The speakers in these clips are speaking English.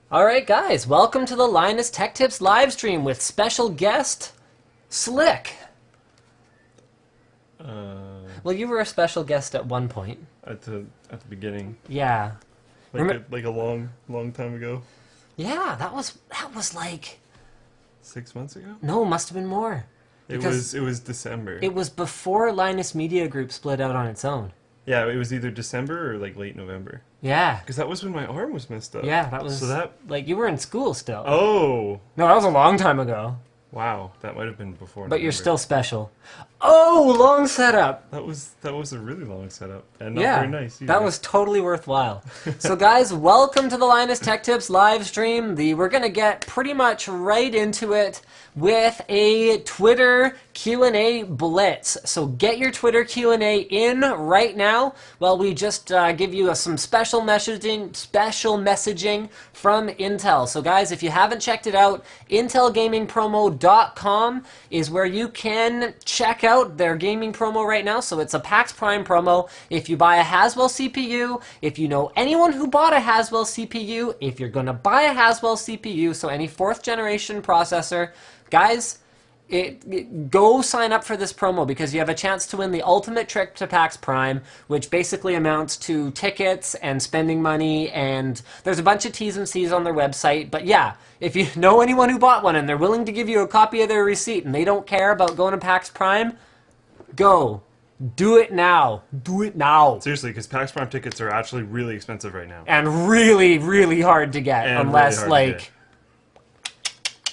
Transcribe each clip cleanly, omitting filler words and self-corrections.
Alright guys, welcome to the Linus Tech Tips live stream with special guest, Slick. Well, you were a special guest at one point. At the beginning. Yeah. Like a long time ago. Yeah, that was like 6 months ago? no, must have been more. It was December. It was before Linus Media Group split out on its own. Yeah, it was either December or like late November. Yeah. Because that was when my arm was messed up. Yeah, that was like you were in school still. Oh! No, that was a long time ago. Wow, that might have been before But November. you're still special. Oh, long setup. That was a really long setup. And not very nice either. That was totally worthwhile. So guys, welcome to the Linus Tech Tips live stream. We're going to get pretty much right into it with a Twitter Q&A blitz. So get your Twitter Q&A in right now while we just give you some special messaging from Intel. So guys, if you haven't checked it out, intelgamingpromo.com is where you can check out their gaming promo right now. So it's a PAX Prime promo. If you buy a Haswell CPU, if you know anyone who bought a Haswell CPU, if you're going to buy a Haswell CPU, so any 4th generation processor, guys, go sign up for this promo because you have a chance to win the ultimate trip to PAX Prime, which basically amounts to tickets and spending money, and there's a bunch of T's and C's on their website. But yeah, if you know anyone who bought one and they're willing to give you a copy of their receipt and they don't care about going to PAX Prime, go. Do it now. Do it now. Seriously, because PAX Prime tickets are actually really expensive right now. And really, really hard to get, And unless, really hard to like... get.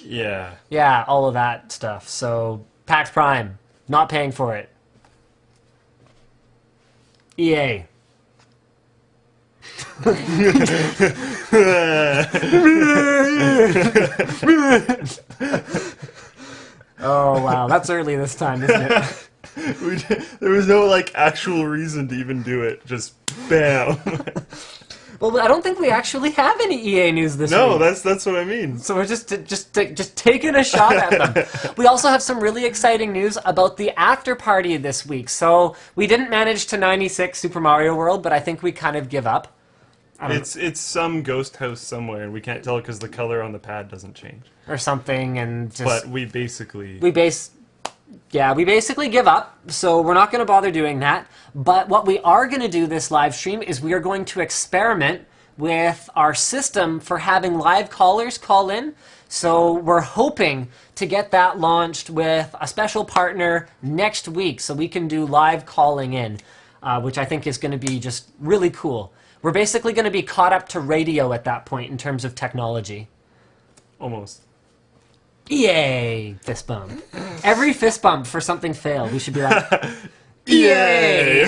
Yeah. Yeah, all of that stuff. So, PAX Prime, not paying for it. EA. Oh, wow. That's early this time, isn't it? There was no, like, actual reason to even do it. Just bam. Well, I don't think we actually have any EA news this week. No, that's what I mean. So we're just taking a shot at them. We also have some really exciting news about the after party this week. So we didn't manage to 96 Super Mario World, but I think we kind of give up. It's some ghost house somewhere, and we can't tell because the color on the pad doesn't change. Or something, and just... But we basically... We basically give up, so we're not going to bother doing that. But what we are going to do this live stream is we are going to experiment with our system for having live callers call in. So we're hoping to get that launched with a special partner next week so we can do live calling in, which I think is going to be just really cool. We're basically going to be caught up to radio at that point in terms of technology. Almost. Yay! Fist bump. Every fist bump for something failed. We should be like, yay!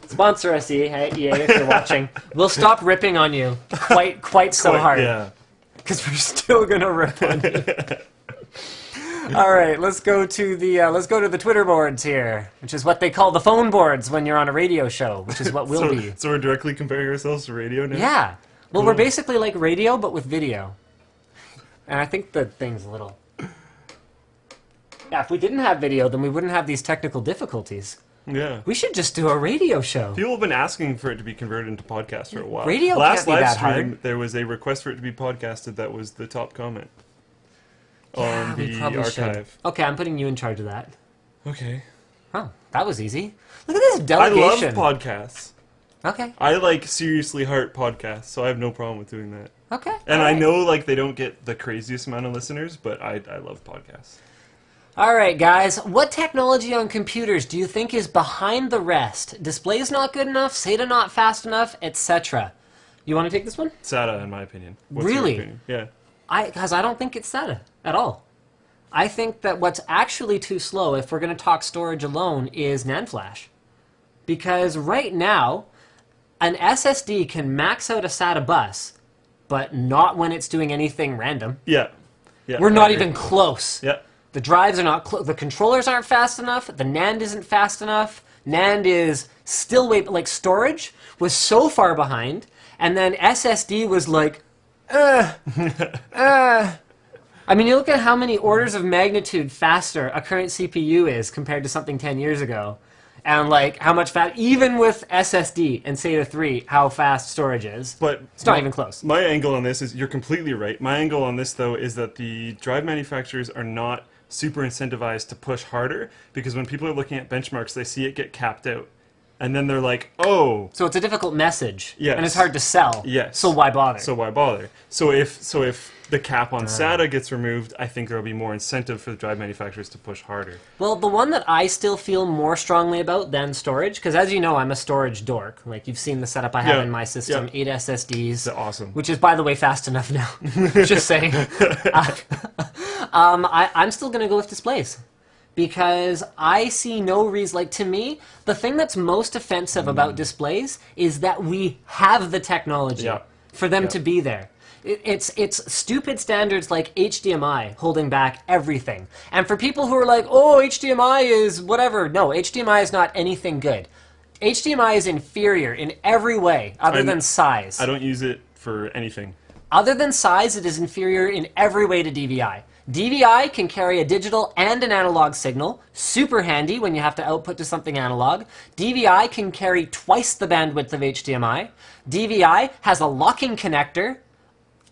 Sponsor us, EA, if you're watching. We'll stop ripping on you quite so hard. Yeah. Because we're still gonna rip on you. All right, let's go to the Twitter boards here, which is what they call the phone boards when you're on a radio show, which is what we'll be. So we're directly comparing ourselves to radio now? Yeah. Well, Cool. we're basically like radio, but with video. And I think the thing's a little... Yeah, if we didn't have video, then we wouldn't have these technical difficulties. Yeah. We should just do a radio show. People have been asking for it to be converted into podcast for a while. Radio Last can't be live that stream, hard. there was a request for it to be podcasted that was the top comment Yeah, on we the probably should. archive. Okay, I'm putting you in charge of that. Okay. Oh, that was easy. Look at this I delegation. love podcasts. Okay. I like seriously heart podcasts, so I have no problem with doing that. Okay. And all I right. know like they don't get the craziest amount of listeners, but I love podcasts. All right, guys. What technology on computers do you think is behind the rest? Display's not good enough, SATA not fast enough, etc. You want to take this one? SATA, in my opinion. What's Really? Your opinion? Yeah. Because I don't think it's SATA at all. I think that what's actually too slow, if we're going to talk storage alone, is NAND flash. Because right now, an SSD can max out a SATA bus, but not when it's doing anything random. Yeah. Yeah. We're I not agree. even close. Yeah. The drives are not the controllers aren't fast enough. The NAND isn't fast enough. NAND is still like storage was so far behind, and then SSD was like, I mean, you look at how many orders of magnitude faster a current CPU is compared to something 10 years ago, and like how much fast, even with SSD and SATA 3, how fast storage is. But it's not even close. My angle on this is, you're completely right. My angle on this, though, is that the drive manufacturers are not super incentivized to push harder, because when people are looking at benchmarks, they see it get capped out. And then they're like, oh. So it's a difficult message. Yes. And it's hard to sell. Yes. So why bother? So why bother? So if the cap on SATA gets removed, I think there will be more incentive for the drive manufacturers to push harder. Well, the one that I still feel more strongly about than storage, because as you know, I'm a storage dork. Like, you've seen the setup I have in my system, 8 SSDs. They're awesome. Which is, by the way, fast enough now. Just saying. I'm still going to go with displays. Because I see no reason, like, to me, the thing that's most offensive about displays is that we have the technology for them to be there. It's stupid standards like HDMI holding back everything. And for people who are like, oh, HDMI is whatever. No, HDMI is not anything good. HDMI is inferior in every way other than size. I don't use it for anything. Other than size, it is inferior in every way to DVI. DVI can carry a digital and an analog signal, super handy when you have to output to something analog. DVI can carry twice the bandwidth of HDMI. DVI has a locking connector.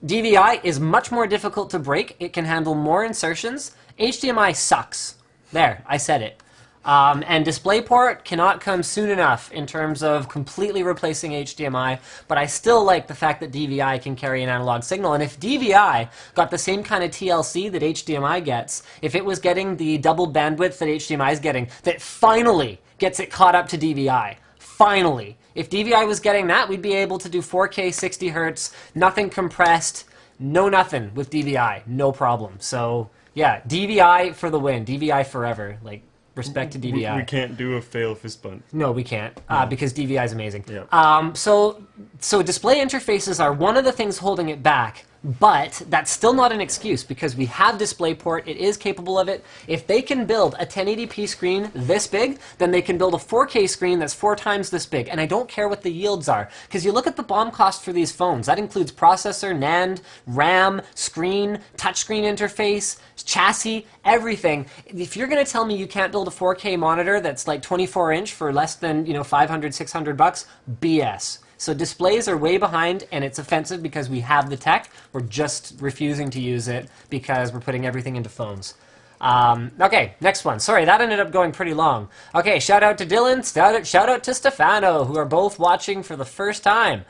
DVI is much more difficult to break. It can handle more insertions. HDMI sucks. There, I said it. And DisplayPort cannot come soon enough in terms of completely replacing HDMI, but I still like the fact that DVI can carry an analog signal. And if DVI got the same kind of TLC that HDMI gets, if it was getting the double bandwidth that HDMI is getting, that finally gets it caught up to DVI. Finally. If DVI was getting that, we'd be able to do 4K 60 Hertz, nothing compressed, no nothing with DVI, no problem. So, yeah, DVI for the win. DVI forever. Like, respect to DVI. We can't do a fail fist bump. No, we can't, because DVI is amazing. Yeah. So display interfaces are one of the things holding it back, but that's still not an excuse, because we have DisplayPort. It is capable of it. If they can build a 1080p screen this big, then they can build a 4K screen that's 4 times this big. And I don't care what the yields are, because you look at the BOM cost for these phones. That includes processor, NAND, RAM, screen, touchscreen interface, chassis, everything. If you're going to tell me you can't build a 4K monitor that's like 24-inch for less than, $500, $600, BS. So displays are way behind, and it's offensive because we have the tech. We're just refusing to use it because we're putting everything into phones. Okay, next one. Sorry, that ended up going pretty long. Okay, shout out to Dylan, shout out to Stefano, who are both watching for the first time.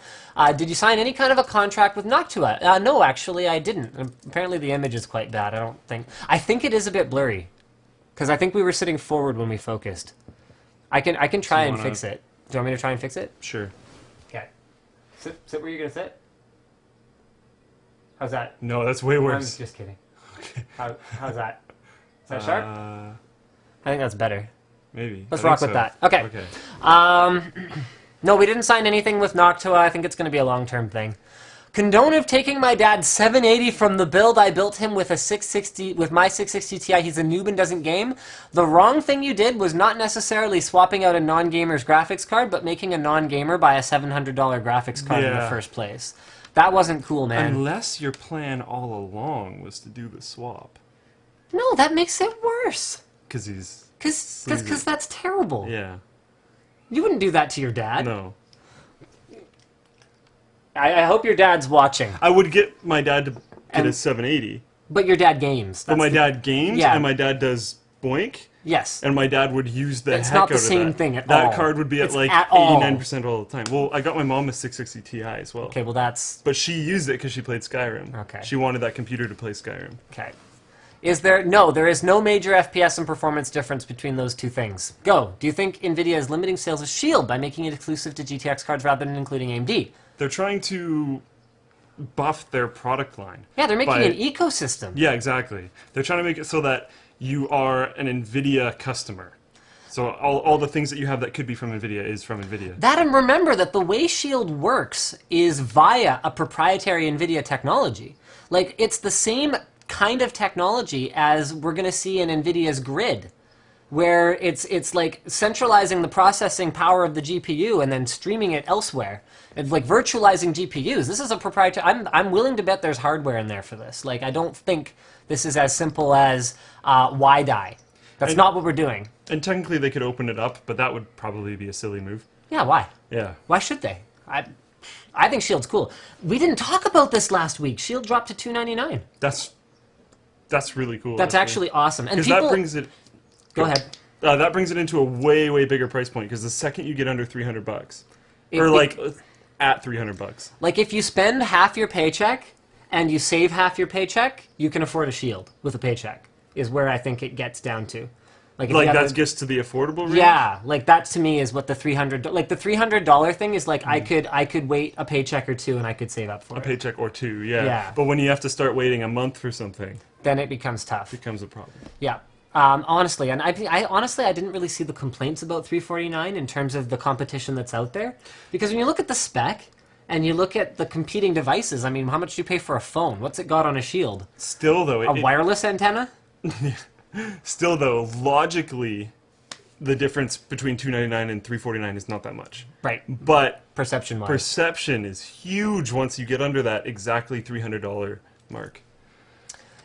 Did you sign any kind of a contract with Noctua? No, actually, I didn't. Apparently the image is quite bad. I think it is a bit blurry, because I think we were sitting forward when we focused. I can try and fix it. Do you want me to try and fix it? Sure. Okay. Sit where you're going to sit. How's that? No, that's way worse. I'm just kidding. Okay. How's that? Is that sharp? I think that's better. Maybe. Let's rock with that. Okay. No, we didn't sign anything with Noctua. I think it's going to be a long-term thing. Condone of taking my dad's 780 from the build I built him with a 660 with my 660 Ti. He's a noob and doesn't game. The wrong thing you did was not necessarily swapping out a non-gamer's graphics card, but making a non-gamer buy a $700 graphics card in the first place. That wasn't cool, man. Unless your plan all along was to do the swap. No, that makes it worse. Because he's... Because that's terrible. Yeah. You wouldn't do that to your dad. No. I hope your dad's watching. I would get my dad to get a 780. But your dad games. But my dad games, and my dad does Boink. Yes. And my dad would use the It's heck not the out of same that. thing at all. That card would be at like 89% all the time. Well, I got my mom a 660 Ti as well. Okay, well that's... But she used it because she played Skyrim. Okay. She wanted that computer to play Skyrim. Okay. Is there... No, there is no major FPS and performance difference between those two things. Go. Do you think NVIDIA is limiting sales of Shield by making it exclusive to GTX cards rather than including AMD? They're trying to buff their product line. Yeah, they're making an ecosystem. Yeah, exactly. They're trying to make it so that you are an NVIDIA customer. So all the things that you have that could be from NVIDIA is from NVIDIA. That, and remember that the way Shield works is via a proprietary NVIDIA technology. Like, it's the same kind of technology as we're going to see in NVIDIA's grid, where it's like centralizing the processing power of the GPU and then streaming it elsewhere. It's like virtualizing GPUs. This is a proprietary... I'm willing to bet there's hardware in there for this. Like, I don't think this is as simple as WiDi. That's not what we're doing. And technically they could open it up, but that would probably be a silly move. Yeah, why? Yeah. Why should they? I think Shield's cool. We didn't talk about this last week. Shield dropped to $299. That's really cool. That's actually awesome. And because people... that brings it. Go ahead. That brings it into a way bigger price point because the second you get under $300, or like at $300, like if you spend half your paycheck and you save half your paycheck, you can afford a Shield with a paycheck. Is where I think it gets down to. Like that gets to the affordable range? Yeah, like that to me is what the $300 like the $300 thing is like. I could wait a paycheck or two and I could save up for a paycheck or two. Yeah. Yeah. But when you have to start waiting a month for something, then it becomes tough. it becomes a problem. Yeah. Honestly, and I honestly didn't really see the complaints about $349 in terms of the competition that's out there, because when you look at the spec and you look at the competing devices, I mean, how much do you pay for a phone? What's it got on a Shield? Still though, a wireless antenna? Still though, logically, the difference between $299 and $349 is not that much. Right. But perception-wise, perception is huge once you get under that exactly $300 mark.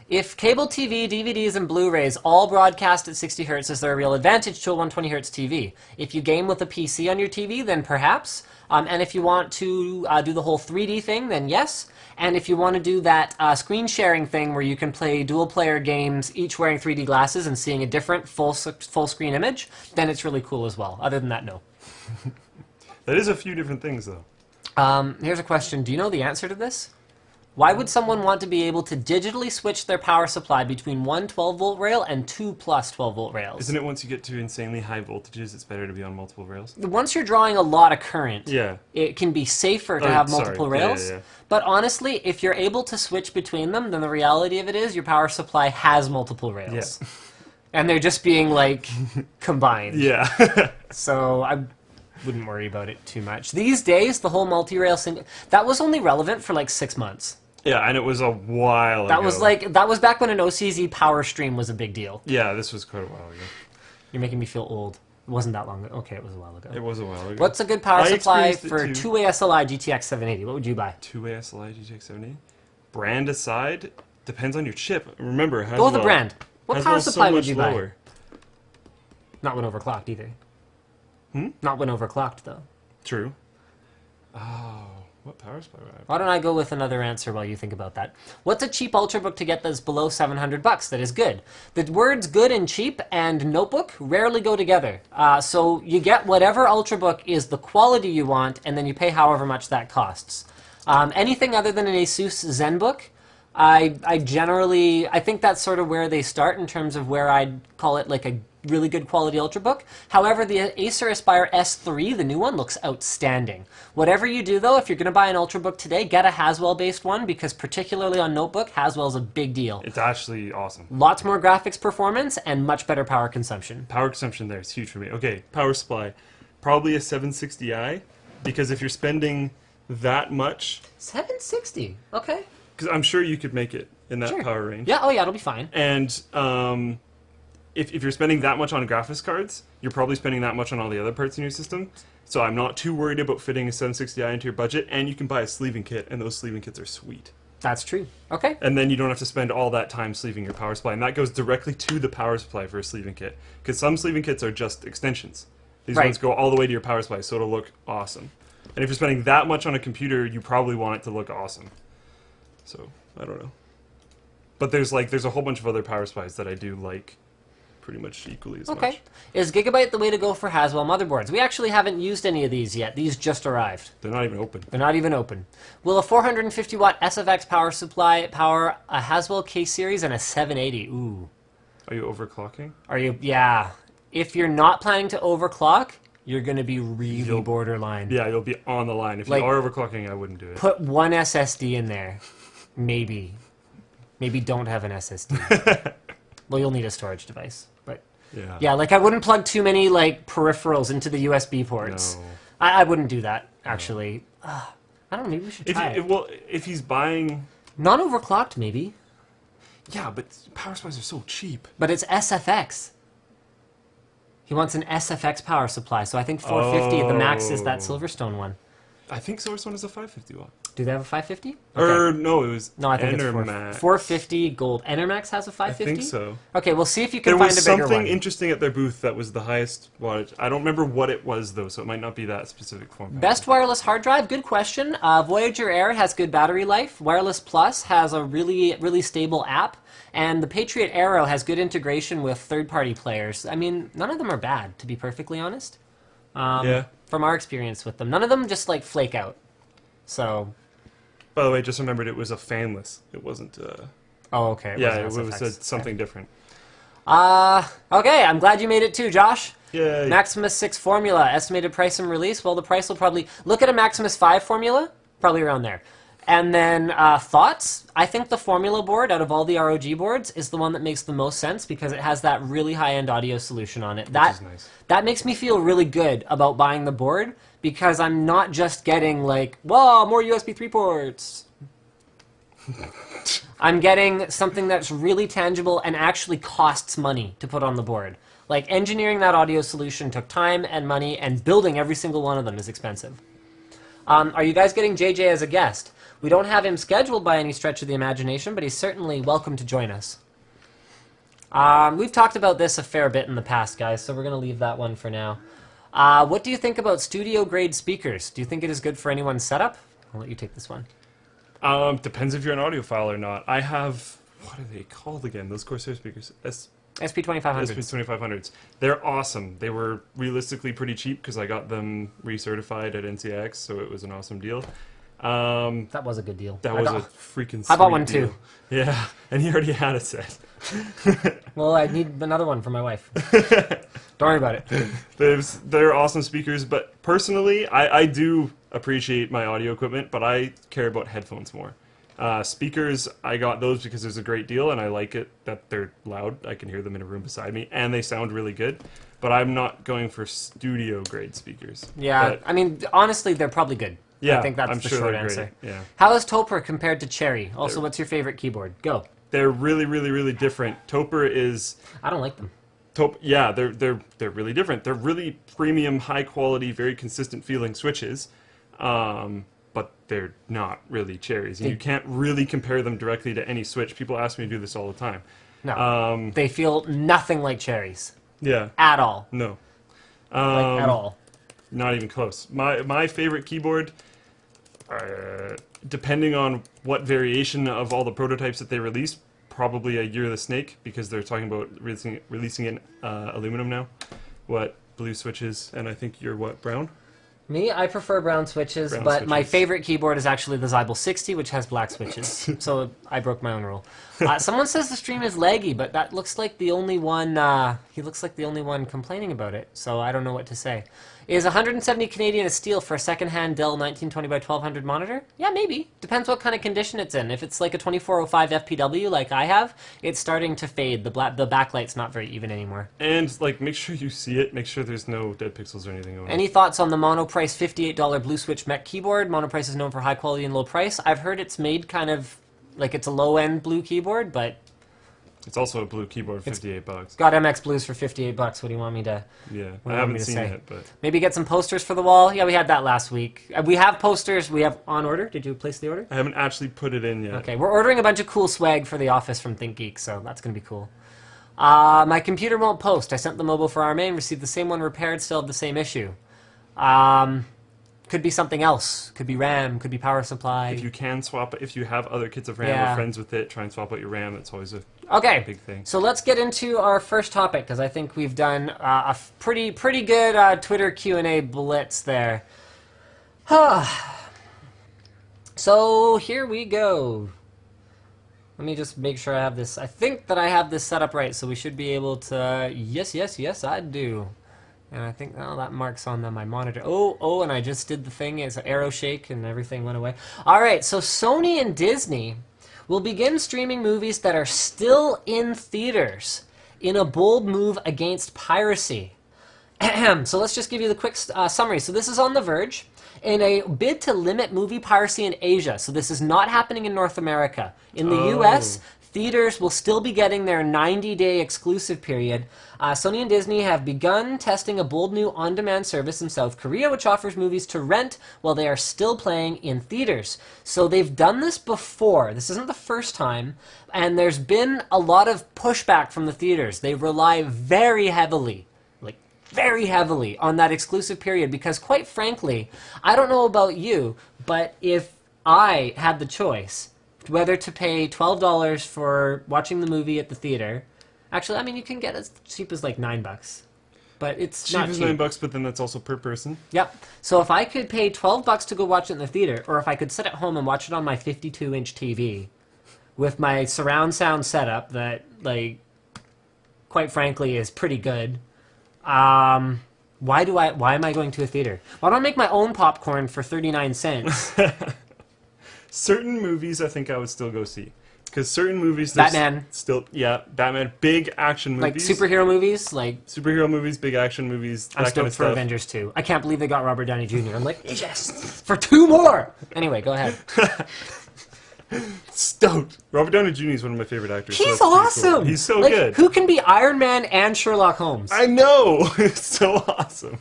If cable TV, DVDs, and Blu-rays all broadcast at 60 Hz, is there a real advantage to a 120 Hz TV? If you game with a PC on your TV, then perhaps. And if you want to do the whole 3D thing, then yes. And if you want to do that screen sharing thing where you can play dual-player games, each wearing 3D glasses and seeing a different full-screen image, then it's really cool as well. Other than that, no. That is a few different things, though. Here's a question. Do you know the answer to this? Why would someone want to be able to digitally switch their power supply between one 12-volt rail and two plus 12-volt rails? Isn't it once you get to insanely high voltages, it's better to be on multiple rails? Once you're drawing a lot of current, yeah, it can be safer to have multiple rails. Yeah. But honestly, if you're able to switch between them, then the reality of it is your power supply has multiple rails. Yeah. And they're just being, like, combined. Yeah. So I wouldn't worry about it too much. These days, the whole multi-rail thing, that was only relevant for, like, 6 months. Yeah, and it was a while ago. That was back when an OCZ power stream was a big deal. Yeah, this was quite a while ago. You're making me feel old. It wasn't that long ago. Okay, it was a while ago. It was a while ago. What's a good power supply for two-way SLI GTX 780? What would you buy? Two-way SLI GTX 780? Brand aside, depends on your chip. Remember, Go with the brand. What power supply would you buy? Not when overclocked either. Not when overclocked, though. True. Oh, what power supply would I buy? Why don't I go with another answer while you think about that? What's a cheap Ultrabook to get that's below $700 that is good? The words good and cheap and notebook rarely go together. So you get whatever Ultrabook is the quality you want, and then you pay however much that costs. Anything other than an Asus ZenBook, I think that's sort of where they start in terms of where I'd call it like a really good quality Ultrabook. However, the Acer Aspire S3, the new one, looks outstanding. Whatever you do, though, if you're going to buy an Ultrabook today, get a Haswell-based one, because particularly on notebook, Haswell's a big deal. It's actually awesome. Lots more graphics performance and much better power consumption. Power consumption there is huge for me. Okay, power supply. Probably a 760i, because if you're spending that much... 760? Okay. Because I'm sure you could make it in that power range. Yeah, oh yeah, it'll be fine. And if you're spending that much on graphics cards, you're probably spending that much on all the other parts in your system. So I'm not too worried about fitting a 760i into your budget, and you can buy a sleeving kit, and those sleeving kits are sweet. That's true. Okay. And then you don't have to spend all that time sleeving your power supply, and that goes directly to the power supply for a sleeving kit. Because some sleeving kits are just extensions. These ones go all the way to your power supply, so it'll look awesome. And if you're spending that much on a computer, you probably want it to look awesome. So, I don't know. But there's a whole bunch of other power supplies that I do like pretty much equally as much. Okay. Is Gigabyte the way to go for Haswell motherboards? We actually haven't used any of these yet. These just arrived. They're not even open. They're not even open. Will a 450-watt SFX power supply power a Haswell K-Series and a 780? Ooh. Are you overclocking? Are you? Yeah. If you're not planning to overclock, you're going to be really borderline. Yeah, you'll be on the line. If you are overclocking, I wouldn't do it. Put one SSD in there. Maybe. Maybe don't have an SSD. Well, you'll need a storage device. But yeah, like I wouldn't plug too many like peripherals into the USB ports. No. I wouldn't do that, actually. I don't know, maybe we should try it. Well, if he's buying... Non-overclocked, maybe. Yeah, but power supplies are so cheap. But it's SFX. He wants an SFX power supply, so I think 450 at the max is that Silverstone one. I think Source One is a 550 watt. Do they have a 550? Or no, it was No, I think it's Enermax. 450 gold. Enermax has a I 550? think so. Okay, we'll see if you can There find was a bigger something one. interesting at their booth that was the highest wattage. I don't remember what it was though, so it might not be that specific form factor. Best wireless hard drive? Good question. Voyager Air has good battery life. Wireless Plus has a really stable app. And the Patriot Aero has good integration with third-party players. I mean, none of them are bad, to be perfectly honest. Yeah. From our experience with them. None of them just, like, flake out. So... By the way, just remembered it was a fanless. It wasn't. Oh, okay. Yeah, it wasn't was SFX. something different. Okay, I'm glad you made it too, Josh. Yay. Maximus 6 formula, estimated price and release. Well, the price will probably... Look at a Maximus 5 formula, probably around there. And then thoughts? I think the formula board, out of all the ROG boards, is the one that makes the most sense because it has that really high-end audio solution on it. Which is nice. That makes me feel really good about buying the board because I'm not just getting like, whoa, more USB 3 ports. I'm getting something that's really tangible and actually costs money to put on the board. Like, engineering that audio solution took time and money, and building every single one of them is expensive. Are you guys getting JJ as a guest? We don't have him scheduled by any stretch of the imagination, but he's certainly welcome to join us. We've talked about this a fair bit in the past, guys, so we're going to leave that one for now. What do you think about studio-grade speakers? Do you think it is good for anyone's setup? I'll let you take this one. Depends if you're an audiophile or not. I have... What are they called again? Those Corsair speakers? SP2500s. SP2500s. They're awesome. They were realistically pretty cheap because I got them recertified at NCX, so it was an awesome deal. That was a good deal. That was a freaking I bought sweet one deal. too. Yeah, and he already had a set. Well, I need another one for my wife. Don't worry about it. They're awesome speakers, but personally, I do appreciate my audio equipment, but I care about headphones more. Speakers, I got those because there's a great deal, and I like it that they're loud. I can hear them in a room beside me, and they sound really good. But I'm not going for studio-grade speakers. Yeah, But, I mean, honestly, they're probably good. yeah, I think that's I'm the sure short they're answer. great. Yeah. How is Topper compared to Cherry? Also, what's your favorite keyboard? Go. They're really, really, really different. Topper is... I don't like them. Yeah, they're really different. They're really premium, high quality, very consistent feeling switches, but they're not really Cherries. And you can't really compare them directly to any switch. People ask me to do this all the time. No. They feel nothing like Cherries. Yeah. At all. No. Like, at all. Not even close. My favorite keyboard, depending on what variation of all the prototypes that they release, probably a Year of the Snake, because they're talking about releasing in aluminum now. What, blue switches, and I think you're what, brown? Me, I prefer brown switches, but my favorite keyboard is actually the Zybel 60, which has black switches. So I broke my own rule. Someone says the stream is laggy, but that looks like the only one. He looks like the only one complaining about it. So I don't know what to say. Is 170 Canadian a steal for a second-hand Dell 1920 by 1200 monitor? Yeah, maybe. Depends what kind of condition it's in. If it's like a 2405 FPW like I have, it's starting to fade. The backlight's not very even anymore. And like, make sure you see it. Make sure there's no dead pixels or anything on it. Any thoughts on the Monoprice $58 Blue Switch Mech keyboard? Monoprice is known for high quality and low price. I've heard it's made kind of like it's a low-end blue keyboard, but it's also a blue keyboard, $58. got MX Blues for $58. What do you want me to? Yeah, What do I you want me haven't to seen say? it, but Maybe get some posters for the wall. Yeah, we had that last week. We have posters. We have on order. Did you place the order? I haven't actually put it in yet. Okay, we're ordering a bunch of cool swag for the office from ThinkGeek, so that's gonna be cool. My computer won't post. I sent the mobile for RMA and received the same one repaired. Still have the same issue. Could be something else. Could be RAM. Could be power supply. If you can swap it, if you have other kits of RAM Yeah. or friends with it, try and swap out your RAM. That's always a Okay, big thing. so let's get into our first topic because I think we've done a pretty good Twitter Q&A blitz there. So here we go. Let me just make sure I have this. I think that I have this set up right, so we should be able to. Yes, I do. And I think that marks on my monitor. Oh, and I just did the thing. It's an arrow shake and everything went away. All right, so Sony and Disney will begin streaming movies that are still in theaters in a bold move against piracy. So let's just give you the quick summary. So this is on The Verge. in a bid to limit movie piracy in Asia. So this is not happening in North America. In the Oh. US, theaters will still be getting their 90-day exclusive period. Sony and Disney have begun testing a bold new on-demand service in South Korea, which offers movies to rent while they are still playing in theaters. So they've done this before. This isn't the first time. And there's been a lot of pushback from the theaters. They rely very heavily on that exclusive period because, quite frankly, I don't know about you, but if I had the choice whether to pay $12 for watching the movie at the theater, actually, I mean, you can get as cheap as like $9, but it's Cheap not as cheap. $9, but then that's also per person. Yep. So if I could pay $12 to go watch it in the theater, or if I could sit at home and watch it on my 52-inch TV with my surround sound setup that, like, quite frankly, is pretty good. Why am I going to a theater? Why don't I make my own popcorn for 39 cents? Certain movies I think I would still go see. Because certain movies... there's Batman. Still, yeah, Batman. Big action Like movies. superhero movies? Like, Superhero movies, big action movies, I'm that kind stoked of for stuff. Avengers 2. I can't believe they got Robert Downey Jr. I'm like, yes! For 2 more! Anyway, go ahead. Stoked. Robert Downey Jr. is one of my favorite actors. so He's that's pretty awesome! Cool. He's so Like, good. Who can be Iron Man and Sherlock Holmes? I know! It's so awesome.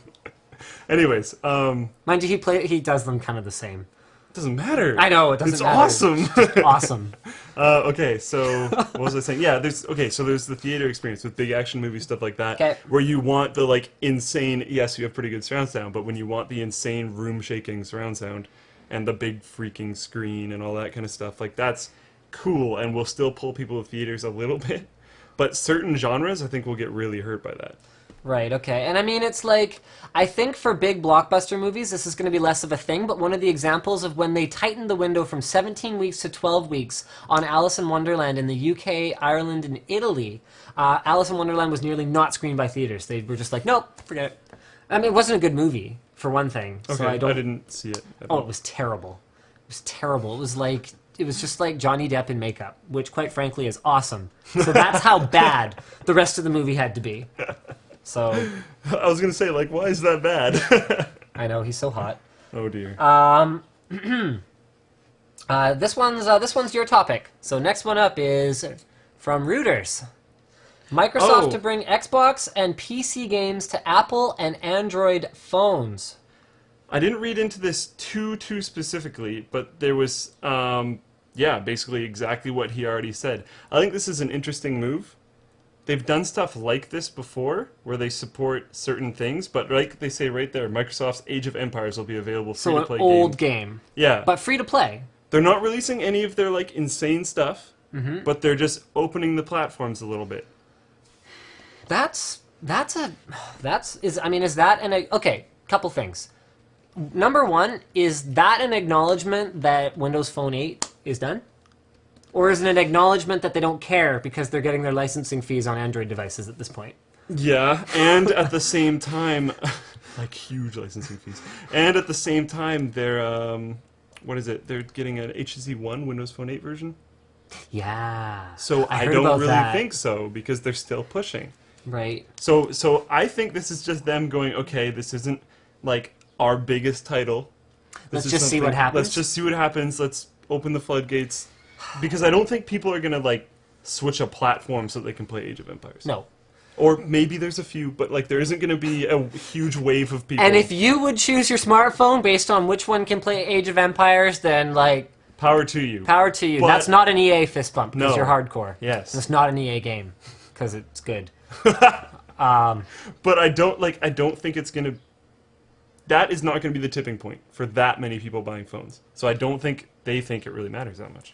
Anyways, Mind you, he does them kind of the same. doesn't matter. I know, it doesn't it's matter. awesome. Awesome. Okay, so what was I saying? Yeah, there's the theater experience with big action movie stuff like that, Okay. where you want the like insane. Yes, you have pretty good surround sound, but when you want the insane room shaking surround sound and the big freaking screen and all that kind of stuff, like that's cool and will still pull people to theaters a little bit. But certain genres, I think, will get really hurt by that. Right, okay. And I mean, it's like, I think for big blockbuster movies, this is going to be less of a thing, but one of the examples of when they tightened the window from 17 weeks to 12 weeks on Alice in Wonderland in the UK, Ireland, and Italy, Alice in Wonderland was nearly not screened by theaters. They were just like, nope, forget it. I mean, it wasn't a good movie, for one thing. Okay, So I didn't see it. At Oh, all. it was terrible. It was terrible. It was just like Johnny Depp in makeup, which quite frankly is awesome. So that's how bad the rest of the movie had to be. So I was gonna say, like, why is that bad? I know he's so hot. Oh dear. This one's your topic. So next one up is from Reuters. Microsoft Oh. to bring Xbox and PC games to Apple and Android phones. I didn't read into this too specifically, but there was, basically exactly what he already said. I think this is an interesting move. They've done stuff like this before, where they support certain things, but like they say right there, Microsoft's Age of Empires will be available So free-to-play an old game. game, Yeah. but free to play. They're not releasing any of their, like, insane stuff, but they're just opening the platforms a little bit. Is that okay, couple things. Number one, is that an acknowledgement that Windows Phone 8 is done? Or is it an acknowledgement that they don't care because they're getting their licensing fees on Android devices at this point? Yeah, and at the same time, like huge licensing fees. And at the same time, they're, what is it? They're getting an HTC One Windows Phone 8 version? Yeah. So I heard don't about really that. think so, because they're still pushing. Right. So I think this is just them going, okay, this isn't, like, our biggest title. This Let's is just see something- what happens. Let's just see what happens. Let's open the floodgates. Because I don't think people are going to, like, switch a platform so they can play Age of Empires. No. Or maybe there's a few, but, like, there isn't going to be a huge wave of people. And if you would choose your smartphone based on which one can play Age of Empires, then, like, Power to you. power to you. But- That's not an EA fist bump because No. you're hardcore. Yes. It's not an EA game because it's good. But I don't think it's going to... That is not going to be the tipping point for that many people buying phones. So I don't think they think it really matters that much.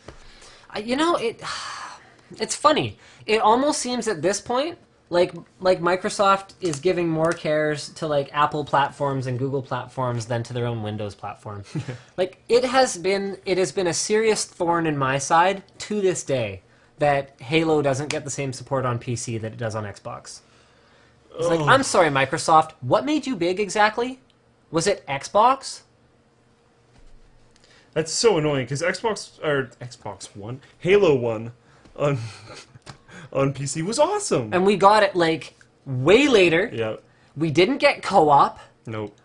It's funny. It almost seems at this point like Microsoft is giving more cares to like Apple platforms and Google platforms than to their own Windows platform. Like it has been a serious thorn in my side to this day that Halo doesn't get the same support on PC that it does on Xbox. It's like, I'm sorry, Microsoft, what made you big exactly? Was it Xbox? That's so annoying because Xbox One, Halo 1 on PC was awesome. And we got it like way later. Yeah. We didn't get co-op. Nope.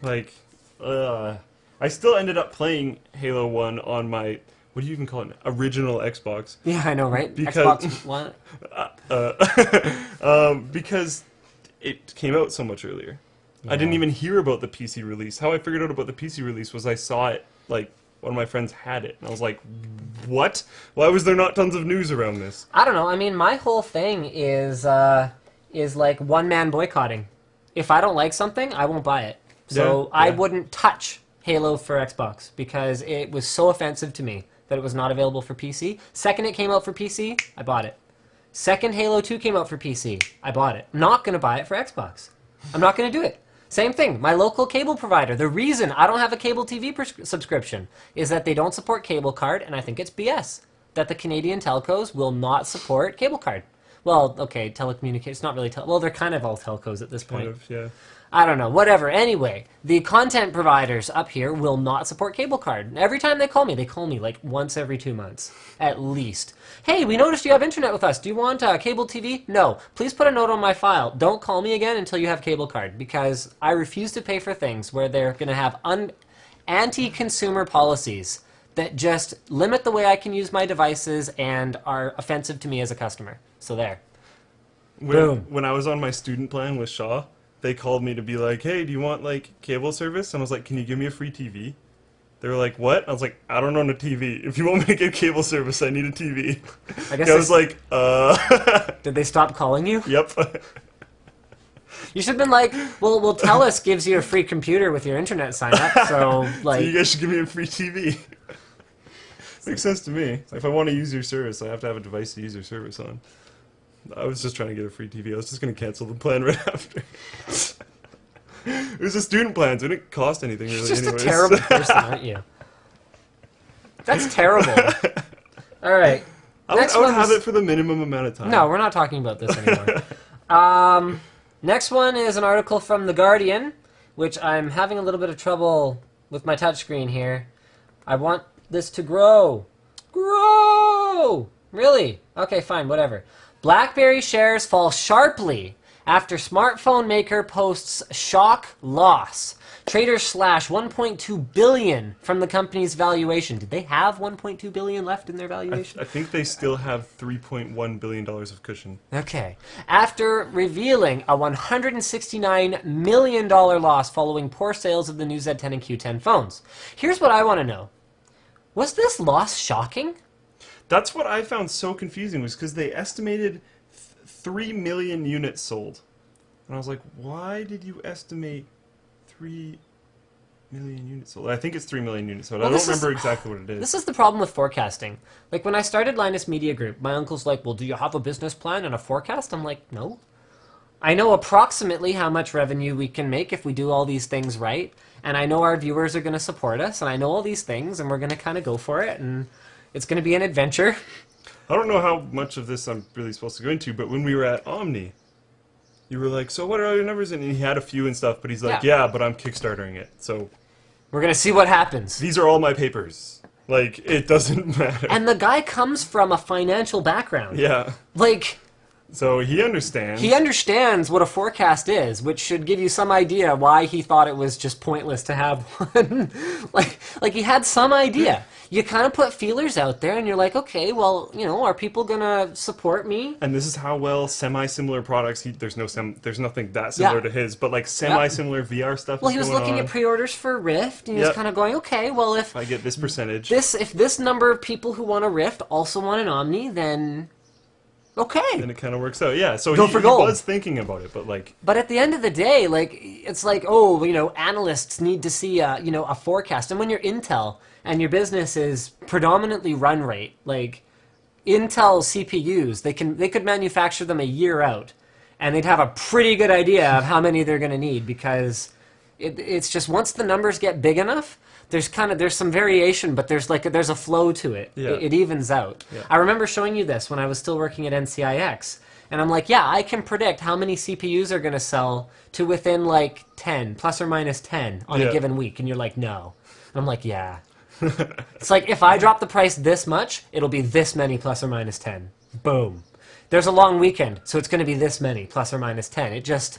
Like, I still ended up playing Halo 1 on my, what do you even call it? Original Xbox. Yeah, I know, right? Because, Xbox One. because it came out so much earlier. Yeah. I didn't even hear about the PC release. How I figured out about the PC release was I saw it, like, one of my friends had it. And I was like, what? Why was there not tons of news around this? I don't know. I mean, my whole thing is like one-man boycotting. If I don't like something, I won't buy it. So Yeah, I yeah. wouldn't touch Halo for Xbox because it was so offensive to me that it was not available for PC. Second it came out for PC, I bought it. Second Halo 2 came out for PC, I bought it. I'm not going to buy it for Xbox. I'm not going to do it. Same thing, my local cable provider. The reason I don't have a cable TV subscription is that they don't support cable card, and I think it's BS that the Canadian telcos will not support cable card. Well, okay, telecommunications, not really, well, they're kind of all telcos at this point. Kind of, yeah. I don't know, whatever. Anyway, the content providers up here will not support cable card. Every time they call me like once every 2 months, at least. Hey, we noticed you have internet with us. Do you want cable TV? No. Please put a note on my file. Don't call me again until you have cable card, because I refuse to pay for things where they're going to have anti-consumer policies that just limit the way I can use my devices and are offensive to me as a customer. So there. Boom. When I was on my student plan with Shaw, they called me to be like, hey, do you want, like, cable service? And I was like, can you give me a free TV? They were like, what? I was like, I don't own a TV. If you want me to get cable service, I need a TV. I guess I was like, Did they stop calling you? Yep. You should have been like, well, TELUS gives you a free computer with your internet sign up, so, like... So you guys should give me a free TV. Makes sense to me. If I want to use your service, I have to have a device to use your service on. I was just trying to get a free TV. I was just going to cancel the plan right after. It was a student plan, so it didn't cost anything really. You're just anyways. a terrible person, aren't you? That's terrible. All right. I would have it for the minimum amount of time. No, we're not talking about this anymore. Next one is an article from The Guardian, which I'm having a little bit of trouble with my touchscreen here. I want this to grow. Grow! Really? Okay, fine, whatever. Blackberry shares fall sharply after smartphone maker posts shock loss. Traders slash 1.2 billion from the company's valuation. Did they have 1.2 billion left in their valuation? I think they still have $3.1 billion of cushion. Okay. After revealing a $169 million loss following poor sales of the new Z10 and Q10 phones. Here's what I want to know. Was this loss shocking? That's what I found so confusing, was because they estimated 3 million units sold. And I was like, why did you estimate 3 million units sold? I think it's 3 million units sold. Well, I don't remember exactly what it is. This is the problem with forecasting. Like, when I started Linus Media Group, my uncle's like, well, do you have a business plan and a forecast? I'm like, no. I know approximately how much revenue we can make if we do all these things right, and I know our viewers are going to support us, and I know all these things, and we're going to kind of go for it, and it's going to be an adventure. I don't know how much of this I'm really supposed to go into, but when we were at Omni, you were like, so what are all your numbers? And he had a few and stuff, but he's like, yeah, but I'm Kickstartering it, so... We're going to see what happens. These are all my papers. Like, it doesn't matter. And the guy comes from a financial background. Yeah. Like... So he understands. He understands what a forecast is, which should give you some idea why he thought it was just pointless to have one. like he had some idea. You kind of put feelers out there, and you're like, okay, well, you know, are people gonna support me? And this is how well semi-similar products. There's nothing that similar to his, but like semi-similar VR stuff. Well, he was looking at pre-orders for Rift, and he was kind of going, okay, well, if I get this percentage, if this number of people who want a Rift also want an Omni, then. Okay. Then it kind of works out, yeah. So he was thinking about it, but like... But at the end of the day, like, it's like, oh, you know, analysts need to see, a forecast. And when you're Intel and your business is predominantly run rate, like, Intel CPUs, they could manufacture them a year out, and they'd have a pretty good idea of how many they're going to need, because it's just once the numbers get big enough, there's some variation, but there's a flow to it. Yeah. It evens out. Yeah. I remember showing you this when I was still working at NCIX, and I'm like, yeah, I can predict how many CPUs are going to sell to within like 10, plus or minus 10 on a given week, and you're like, no. And I'm like, yeah. It's like, if I drop the price this much, it'll be this many plus or minus 10. Boom. There's a long weekend, so it's going to be this many plus or minus 10. It just...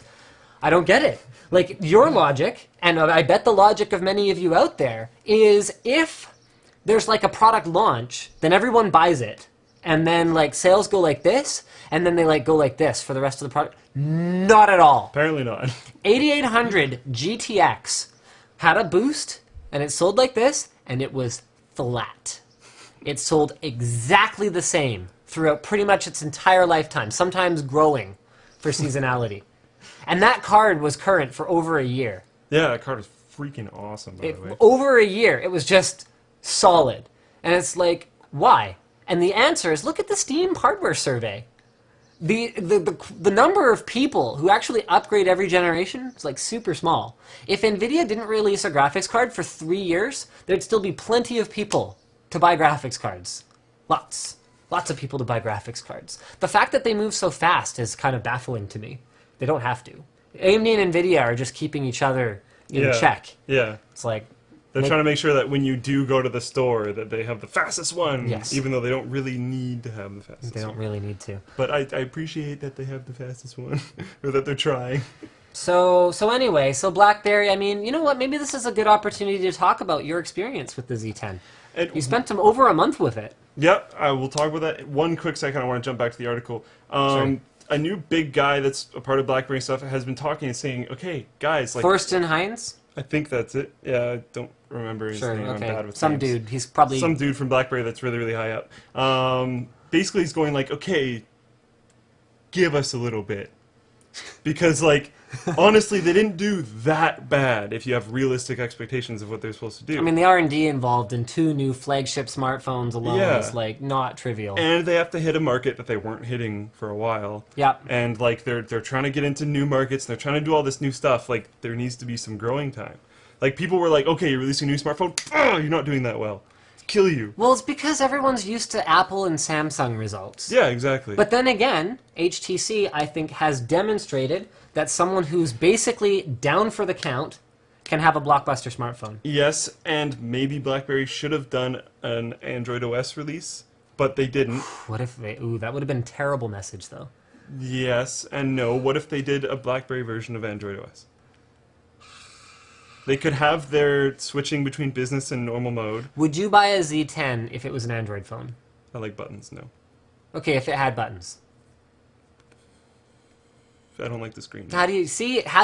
I don't get it. Like, your logic, and I bet the logic of many of you out there, is if there's like a product launch, then everyone buys it. And then like sales go like this, and then they like go like this for the rest of the product. Not at all. Apparently not. 8800 GTX had a boost, and it sold like this, and it was flat. It sold exactly the same throughout pretty much its entire lifetime, sometimes growing for seasonality. And that card was current for over a year. Yeah, that card is freaking awesome, by the way. Over a year, it was just solid. And it's like, why? And the answer is, look at the Steam hardware survey. The number of people who actually upgrade every generation is like super small. If NVIDIA didn't release a graphics card for 3 years, there'd still be plenty of people to buy graphics cards. Lots of people to buy graphics cards. The fact that they move so fast is kind of baffling to me. They don't have to. AMD and NVIDIA are just keeping each other in check. Yeah. It's like... They're trying to make sure that when you do go to the store that they have the fastest one, yes. Even though they don't really need to have the fastest one. They don't really need to. But I appreciate that they have the fastest one, or that they're trying. So anyway, so BlackBerry, I mean, you know what? Maybe this is a good opportunity to talk about your experience with the Z10. You spent over a month with it. Yep, I will talk about that. One quick second, I want to jump back to the article. A new big guy that's a part of BlackBerry stuff has been talking and saying, okay, guys, like... Thorsten Heinz? I think that's it. Yeah, I don't remember his name. Okay. I'm bad with Some names. dude. He's probably... Some dude from BlackBerry that's really, really high up. Basically, he's going like, okay, give us a little bit. Because, like, honestly, they didn't do that bad if you have realistic expectations of what they're supposed to do. I mean, the R&D involved in 2 new flagship smartphones alone is, like, not trivial. And they have to hit a market that they weren't hitting for a while. Yep. And, like, they're trying to get into new markets, and they're trying to do all this new stuff. Like, there needs to be some growing time. Like, people were like, okay, you're releasing a new smartphone? Oh, you're not doing that well. Kill you. Well, it's because everyone's used to Apple and Samsung results. Yeah, exactly. But then again, HTC, I think, has demonstrated that someone who's basically down for the count can have a blockbuster smartphone. Yes, and maybe BlackBerry should have done an Android OS release, but they didn't. What if they... Ooh, that would have been a terrible message, though. Yes and no. What if they did a BlackBerry version of Android OS? They could have their switching between business and normal mode. Would you buy a Z10 if it was an Android phone? I like buttons, no. Okay, if it had buttons. I don't like the screen. How do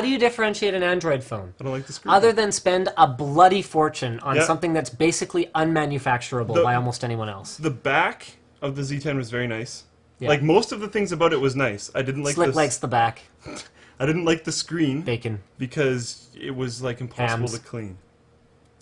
you differentiate an Android phone? I don't like the screen. Other than spend a bloody fortune on Yeah. something that's basically unmanufacturable by almost anyone else. The back of the Z10 was very nice. Yeah. Like, most of the things about it was nice. I didn't like Slick likes the back. I didn't like the screen. Bacon. Because it was, like, impossible Hams. to clean.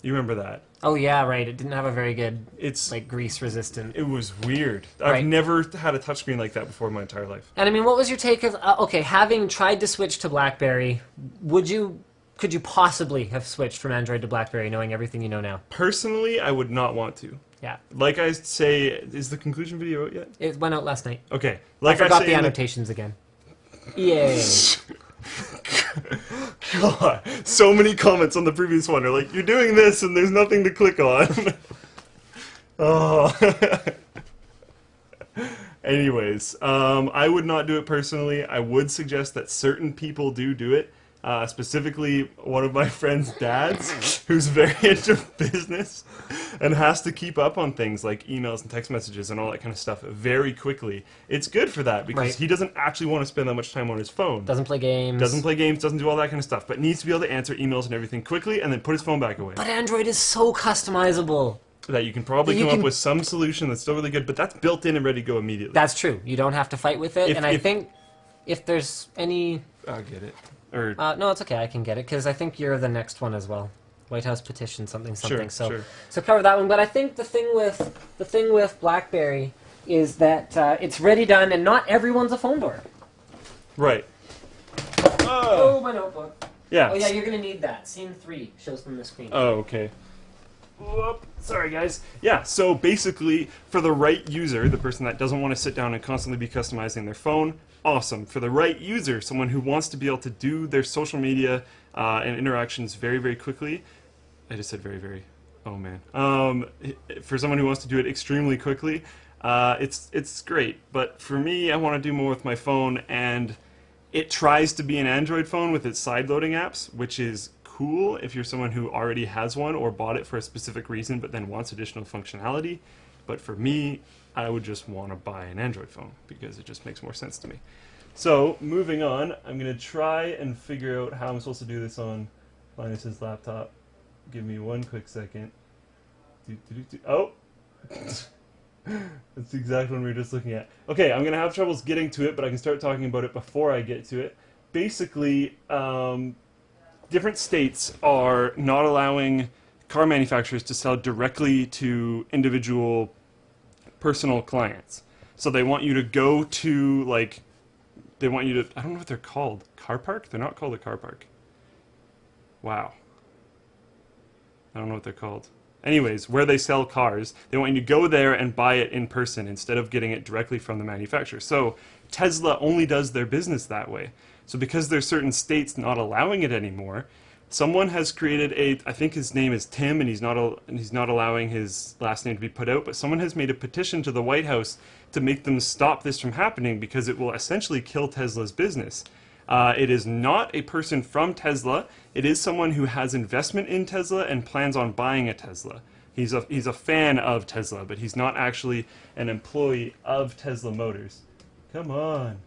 You remember that? Oh yeah, right. It didn't have a very good, It's like, grease resistant. It was weird. Right. I've never had a touchscreen like that before in my entire life. And I mean, what was your take of? Okay, having tried to switch to BlackBerry, could you possibly have switched from Android to BlackBerry, knowing everything you know now? Personally, I would not want to. Yeah. Like I say, is the conclusion video out yet? It went out last night. Okay. I Like forgot say the in annotations again. Yay. God, so many comments on the previous one are like, you're doing this and there's nothing to click on. Oh. Anyways, I would not do it personally. I would suggest that certain people do it. Specifically, one of my friend's dads, who's very into business and has to keep up on things like emails and text messages and all that kind of stuff very quickly. It's good for that because he doesn't actually want to spend that much time on his phone. Doesn't play games. Doesn't play games, doesn't do all that kind of stuff, but needs to be able to answer emails and everything quickly and then put his phone back away. But Android is so customizable. That you can probably come up with some solution that's still really good, but that's built in and ready to go immediately. That's true. You don't have to fight with it. I think if there's any... I'll get it. Or no, it's okay. I can get it because I think you're the next one as well. White House petition, something. Sure. So cover that one. But I think the thing with BlackBerry is that it's ready, done, and not everyone's a phone door. Right. Oh, my notebook. Yeah. Oh yeah, you're gonna need that. Scene 3 shows from the screen. Oh, okay. Whoop. Sorry, guys. Yeah, so basically, for the right user, the person that doesn't want to sit down and constantly be customizing their phone, awesome. For the right user, someone who wants to be able to do their social media and interactions very, very quickly. I just said very, very. Oh, man. For someone who wants to do it extremely quickly, it's great. But for me, I want to do more with my phone, and It tries to be an Android phone with its side-loading apps, which is cool if you're someone who already has one or bought it for a specific reason but then wants additional functionality. But for me, I would just want to buy an Android phone because it just makes more sense to me. So, moving on, I'm going to try and figure out how I'm supposed to do this on Linus's laptop. Give me one quick second. Oh! That's the exact one we were just looking at. Okay, I'm going to have troubles getting to it, but I can start talking about it before I get to it. Basically, different states are not allowing car manufacturers to sell directly to individual personal clients. So they want you to go to, like, they want you to, I don't know what they're called. Car park? They're not called a car park. Wow. I don't know what they're called. Anyways, where they sell cars, they want you to go there and buy it in person instead of getting it directly from the manufacturer. So Tesla only does their business that way. So because there's certain states not allowing it anymore, someone has created I think his name is Tim, and he's not allowing his last name to be put out, but someone has made a petition to the White House to make them stop this from happening because it will essentially kill Tesla's business. It is not a person from Tesla. It is someone who has investment in Tesla and plans on buying a Tesla. He's a fan of Tesla, but he's not actually an employee of Tesla Motors. Come on.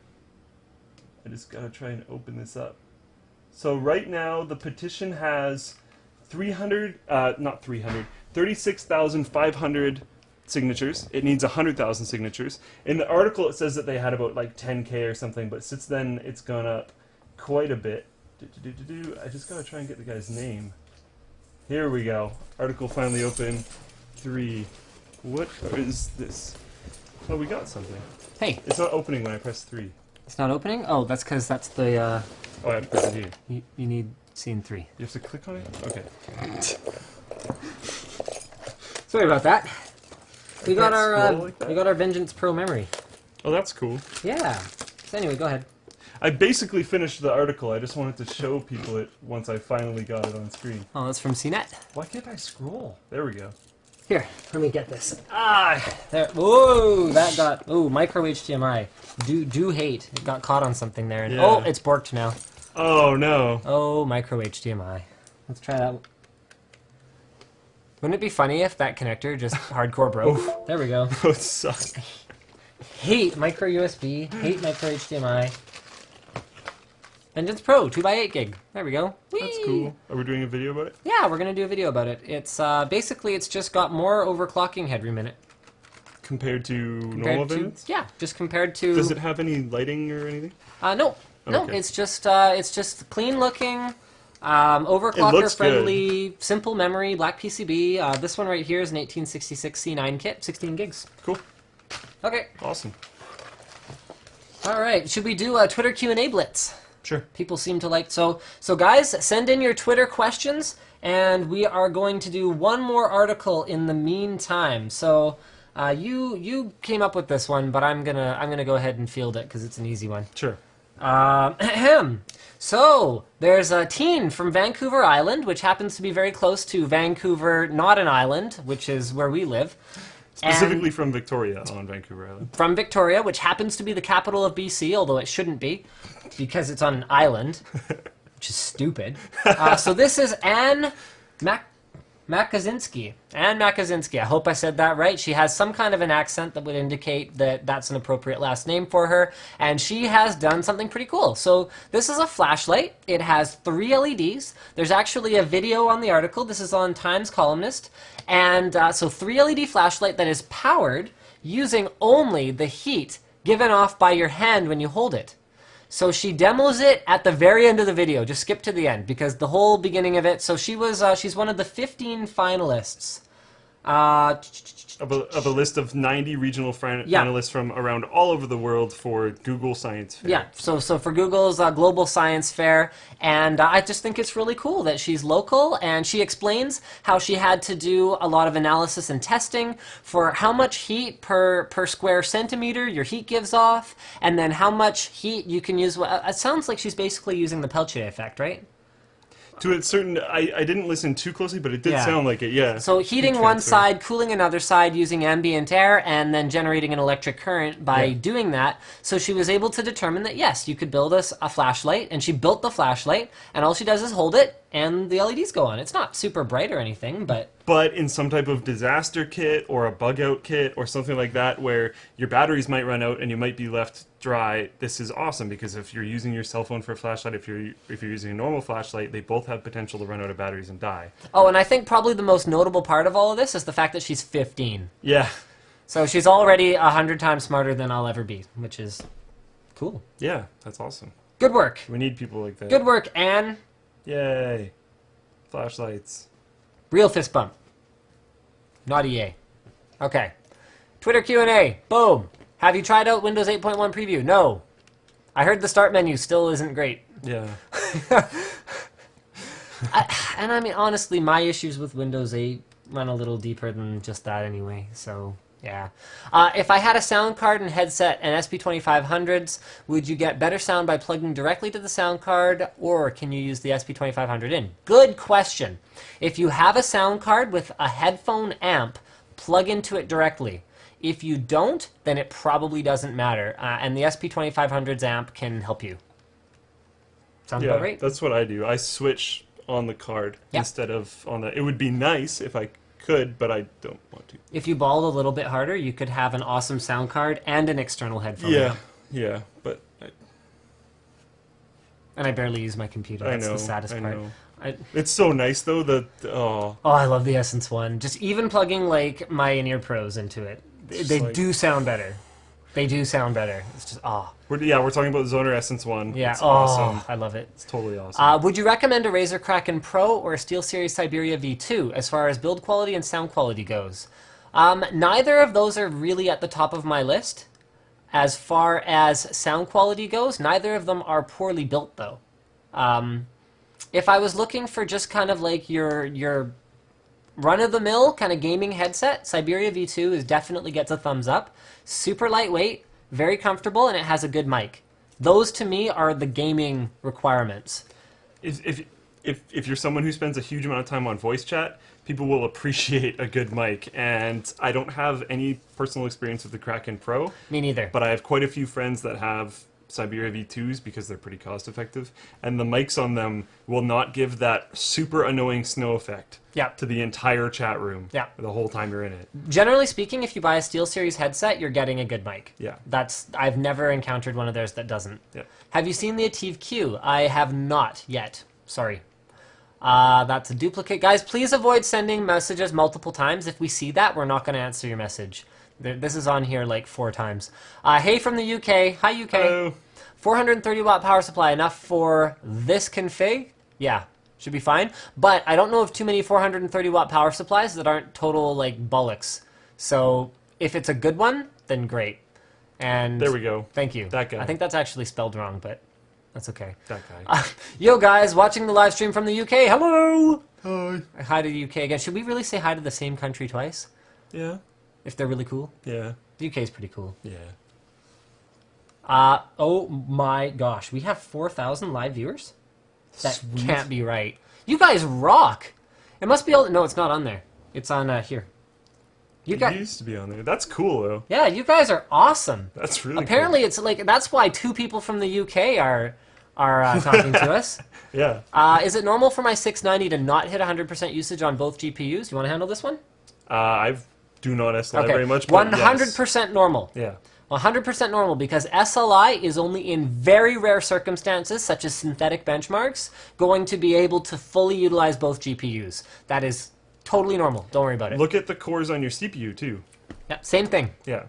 I just gotta try and open this up. So right now the petition has 36,500 signatures. It needs 100,000 signatures. In the article it says that they had about like 10K or something, but since then it's gone up quite a bit. I just gotta try and get the guy's name. Here we go. Article finally open. 3. What is this? Oh, we got something. Hey. It's not opening when I press 3. It's not opening? Oh, that's because that's the, Oh, I have to press it here. You need scene 3. You have to click on it? Okay. Sorry about that. We got like that? we got our Vengeance Pro memory. Oh, that's cool. Yeah. So anyway, go ahead. I basically finished the article. I just wanted to show people it once I finally got it on screen. Oh, that's from CNET. Why can't I scroll? There we go. Here, let me get this. Ah, there. Whoa, that got. Oh, micro HDMI. Do hate. It got caught on something there. And, Yeah. Oh, it's borked now. Oh, no. Oh, micro HDMI. Let's try that. Wouldn't it be funny if that connector just hardcore broke? Oof. There we go. Oh, it sucks. Hate micro USB. Hate micro HDMI. Vengeance Pro 2x8 gig. There we go. Whee! That's cool. Are we doing a video about it? Yeah, we're gonna do a video about it. It's basically it's just got more overclocking headroom in it. Compared to normal Vens? Yeah, just compared to. Does it have any lighting or anything? No. No, Okay. it's just clean looking, overclocker friendly, simple memory, black PCB. This one right here is an 1866 C9 kit, 16 gigs. Cool. Okay. Awesome. All right. Should we do a Twitter Q&A blitz? Sure. People seem to like so guys, send in your Twitter questions, and we are going to do one more article in the meantime. So you came up with this one, but I'm gonna go ahead and field it because it's an easy one. Sure. So there's a teen from Vancouver Island, which happens to be very close to Vancouver, not an island, which is where we live. Specifically from Victoria on Vancouver Island. From Victoria, which happens to be the capital of BC, although it shouldn't be, because it's on an island, which is stupid. So this is Anne Makazinski. Anne Makazinski. I hope I said that right. She has some kind of an accent that would indicate that that's an appropriate last name for her, and she has done something pretty cool. So this is a flashlight. It has 3 LEDs. There's actually a video on the article. This is on Times Columnist. And so 3 LED flashlight that is powered using only the heat given off by your hand when you hold it. So she demos it at the very end of the video. Just skip to the end because the whole beginning of it. So she's one of the 15 finalists. Of a list of 90 regional finalists from around all over the world for Google Science Fair. Yeah, so for Google's Global Science Fair, and I just think it's really cool that she's local, and she explains how she had to do a lot of analysis and testing for how much heat per square centimeter your heat gives off, and then how much heat you can use. It sounds like she's basically using the Peltier effect, right? To a certain, I didn't listen too closely, but it did Yeah. sound like it. Yeah. So heating Heat one transfer. side, cooling another side using ambient air, and then generating an electric current by Yeah. doing that. So she was able to determine that, yes, you could build us a flashlight, and she built the flashlight, and all she does is hold it, and the LEDs go on. It's not super bright or anything, but... But in some type of disaster kit or a bug out kit or something like that where your batteries might run out and you might be left dry, this is awesome because if you're using your cell phone for a flashlight, if you're using a normal flashlight, they both have potential to run out of batteries and die. Oh, and I think probably the most notable part of all of this is the fact that she's 15. Yeah. So she's already 100 times smarter than I'll ever be, which is cool. Yeah, that's awesome. Good work. We need people like that. Good work, Anne. Yay. Flashlights. Real fist bump. Not EA. Okay. Twitter Q&A. Boom. Have you tried out Windows 8.1 preview? No. I heard the start menu still isn't great. Yeah. And I mean, honestly, my issues with Windows 8 run a little deeper than just that anyway, so yeah. If I had a sound card and headset and SP2500s, would you get better sound by plugging directly to the sound card, or can you use the SP2500 in? Good question. If you have a sound card with a headphone amp, plug into it directly. If you don't, then it probably doesn't matter, and the SP2500's amp can help you. Sounds about right? That's what I do. I switch on the card Yep. instead of on the... It would be nice if I could, but I don't want to. If you balled a little bit harder, you could have an awesome sound card and an external headphone Yeah, amp. yeah, but And I barely use my computer. I That's know, the saddest I part. know. I, It's so nice though that oh, I love the Essence one. Just even plugging like my in-ear pros into it, they like- do sound better. They do sound better. It's just we're talking about Zoner Essence 1. yeah. It's Oh, awesome. I love it. It's totally awesome. Would you recommend a Razer Kraken Pro or a SteelSeries Siberia V2 as far as build quality and sound quality goes? Neither of those are really at the top of my list. As far as sound quality goes, neither of them are poorly built though. If I was looking for just kind of like your run-of-the-mill kind of gaming headset, Siberia V2 definitely gets a thumbs up. Super lightweight, very comfortable, and it has a good mic. Those to me are the gaming requirements. If you're someone who spends a huge amount of time on voice chat, people will appreciate a good mic. And I don't have any personal experience with the Kraken Pro, Me neither. but I have quite a few friends that have Siberia V2s because they're pretty cost effective, and the mics on them will not give that super annoying snow effect Yeah. to the entire chat room Yeah. the whole time you're in it. Generally speaking, if you buy a SteelSeries headset, you're getting a good mic. Yeah. I've never encountered one of theirs that doesn't. Yeah. Have you seen the Ative Q? I have not yet. Sorry. That's a duplicate. Guys, please avoid sending messages multiple times. If we see that, we're not going to answer your message. This is on here like 4 times. Hey from the UK. Hi, UK. Hello. 430 watt power supply, enough for this config? Yeah, should be fine. But I don't know of too many 430 watt power supplies that aren't total like bollocks. So if it's a good one, then great. And There we go. Thank you. That guy. I think that's actually spelled wrong, but that's okay. That guy. Yo guys, watching the live stream from the UK. Hello. Hi. Hi to the UK again. Should we really say hi to the same country twice? Yeah. If they're really cool. Yeah. The UK is pretty cool. Yeah. Oh my gosh, we have 4,000 live viewers? That Sweet. can't be right. You guys rock! It must be all... No, it's not on there. It's on here. You It guys... used to be on there. That's cool though. Yeah, you guys are awesome. That's really Apparently, it's like... That's why 2 people from the UK are talking to us. cool. Yeah. Is it normal for my 690 to not hit 100% usage on both GPUs? You want to handle this one? I do not SLI Okay. very much, but 100% normal. yes. Yeah. 100% normal, because SLI is only in very rare circumstances, such as synthetic benchmarks, going to be able to fully utilize both GPUs. That is totally normal. Don't worry about it. Look at the cores on your CPU too. Yeah, same thing. Yeah.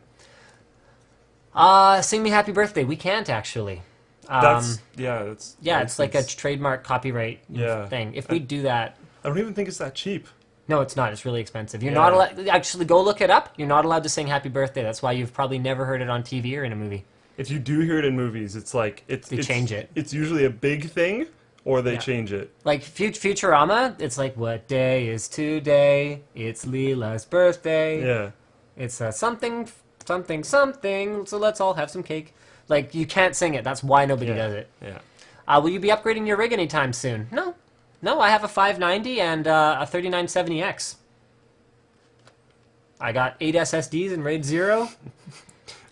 Sing me happy birthday. We can't actually. That's Yeah, it's like a trademark copyright Yeah. thing. If we do that, I don't even think it's that cheap. no, it's not. It's really expensive. You're Yeah. not allowed. Actually, go look it up. You're not allowed to sing happy birthday. That's why you've probably never heard it on TV or in a movie. If you do hear it in movies, it's like it's change it. It's usually a big thing, or they Yeah. change it. Like Futurama, it's like, what day is today? It's Leela's birthday. Yeah. It's something, something, something. So let's all have some cake. Like, you can't sing it. That's why nobody Yeah. does it. Yeah. Will you be upgrading your rig anytime soon? No. No, I have a 590 and a 3970X. I got 8 SSDs in RAID 0.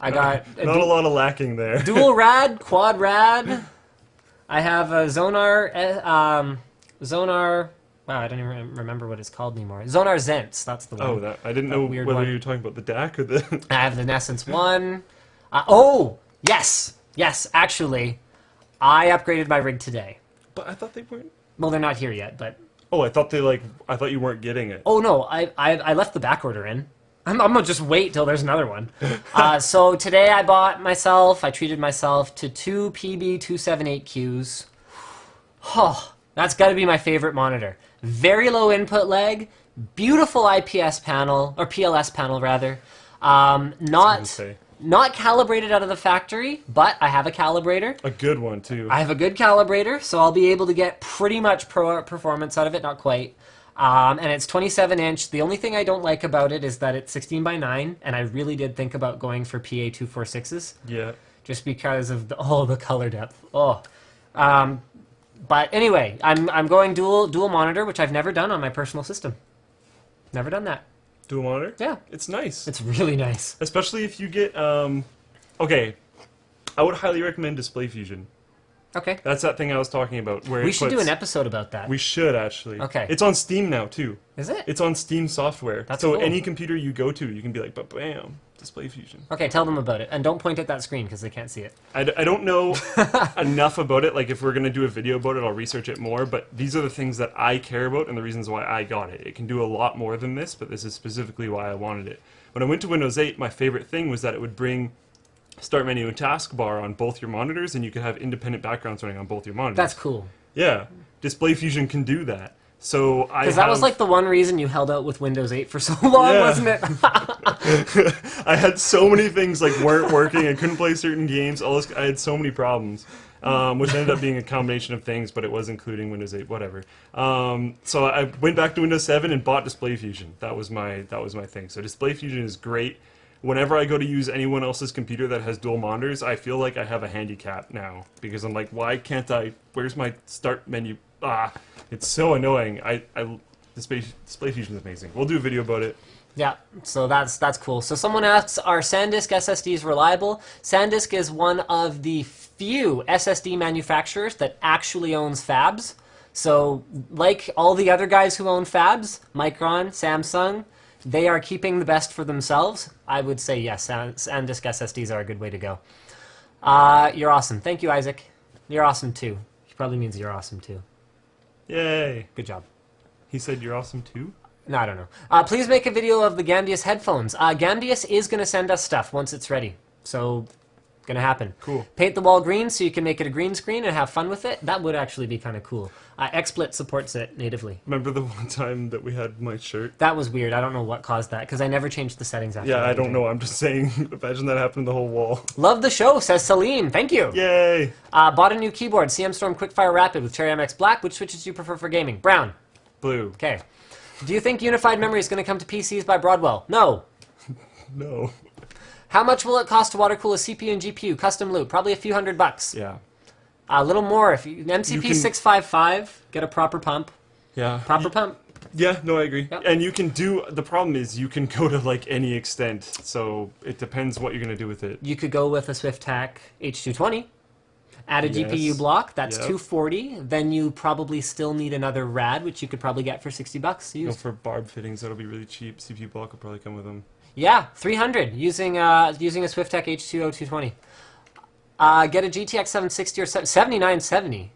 I got Not a lot of lacking there. dual rad, quad rad. I have a Zonar. Wow, I don't even remember what it's called anymore. Zonar Zents, that's the one. Oh, I didn't know whether one. you were talking about the DAC or the... I have the Nessence 1. Oh, yes. Yes, actually, I upgraded my rig today. But I thought they weren't... Well, they're not here yet, but... Oh, I thought you weren't getting it. Oh, no, I left the back order in. I'm going to just wait till there's another one. So today I treated myself to 2 PB278Qs. Oh, that's got to be my favorite monitor. Very low input lag, beautiful IPS panel, or PLS panel rather. Not calibrated out of the factory, but I have a calibrator. A good one, too. I have a good calibrator, so I'll be able to get pretty much performance out of it, not quite. And it's 27-inch. The only thing I don't like about it is that it's 16:9, and I really did think about going for PA246s. Yeah. Just because of the color depth. Oh. But anyway, I'm going dual monitor, which I've never done on my personal system. Never done that. Dual monitor? Yeah. It's nice. It's really nice. Especially if you get, okay, I would highly recommend Display Fusion. Okay. That's that thing I was talking about. Where We should do an episode about that. We should, actually. Okay. It's on Steam now, too. Is it? It's on Steam software. That's so cool. any computer you go to, you can be like, bam, Display Fusion. Okay, tell them about it. And don't point at that screen, because they can't see it. I don't know enough about it. Like, if we're going to do a video about it, I'll research it more. But these are the things that I care about and the reasons why I got it. It can do a lot more than this, but this is specifically why I wanted it. When I went to Windows 8, my favorite thing was that it would bring Start Menu and Taskbar on both your monitors, and you could have independent backgrounds running on both your monitors. That's cool. Yeah. Display Fusion can do that. So Because that was like the one reason you held out with Windows 8 for so long, Yeah. wasn't it? I had so many things like weren't working. I couldn't play certain games. I had so many problems, which ended up being a combination of things, but it was including Windows 8, whatever. So I went back to Windows 7 and bought Display Fusion. That was my thing. So Display Fusion is great. Whenever I go to use anyone else's computer that has dual monitors, I feel like I have a handicap now because I'm like, why can't I? Where's my start menu? It's so annoying. Display Fusion is amazing. We'll do a video about it. Yeah, so that's cool. So someone asks, are SanDisk SSDs reliable? SanDisk is one of the few SSD manufacturers that actually owns fabs. So like all the other guys who own fabs, Micron, Samsung, they are keeping the best for themselves. I would say yes, SanDisk SSDs are a good way to go. You're awesome. Thank you, Isaac. You're awesome too. He probably means you're awesome too. Yay. Good job. He said you're awesome too? No, I don't know. Please make a video of the Gambius headphones. Gambius is going to send us stuff once it's ready. So, going to happen. Cool. Paint the wall green so you can make it a green screen and have fun with it. That would actually be kind of cool. XSplit supports it natively. Remember the one time that we had my shirt? That was weird. I don't know what caused that because I never changed the settings after Yeah, that. I don't know. I'm just saying, imagine that happened to the whole wall. Love the show, says Salim. Thank you. Yay! Bought a new keyboard, CM Storm Quickfire Rapid with Cherry MX Black. Which switches do you prefer for gaming? Brown. Blue. Okay. Do you think unified memory is going to come to PCs by Broadwell? No. No. How much will it cost to water cool a CPU and GPU? Custom loop, probably a few $100. Yeah. A little more if you MCP 655, get a proper pump. Yeah. Proper pump. Yeah, no, I agree. Yep. And you can do, the problem is you can go to like any extent, so it depends what you're going to do with it. You could go with a SwiftTAC H220. Add a Yes. GPU block, that's Yep. $240. Then you probably still need another RAD, which you could probably get for $60 Go used. for barb fittings, that'll be really cheap. CPU block will probably come with them. Yeah, $300 using a SwiftTAC H20220. Get a GTX 760 or 7970.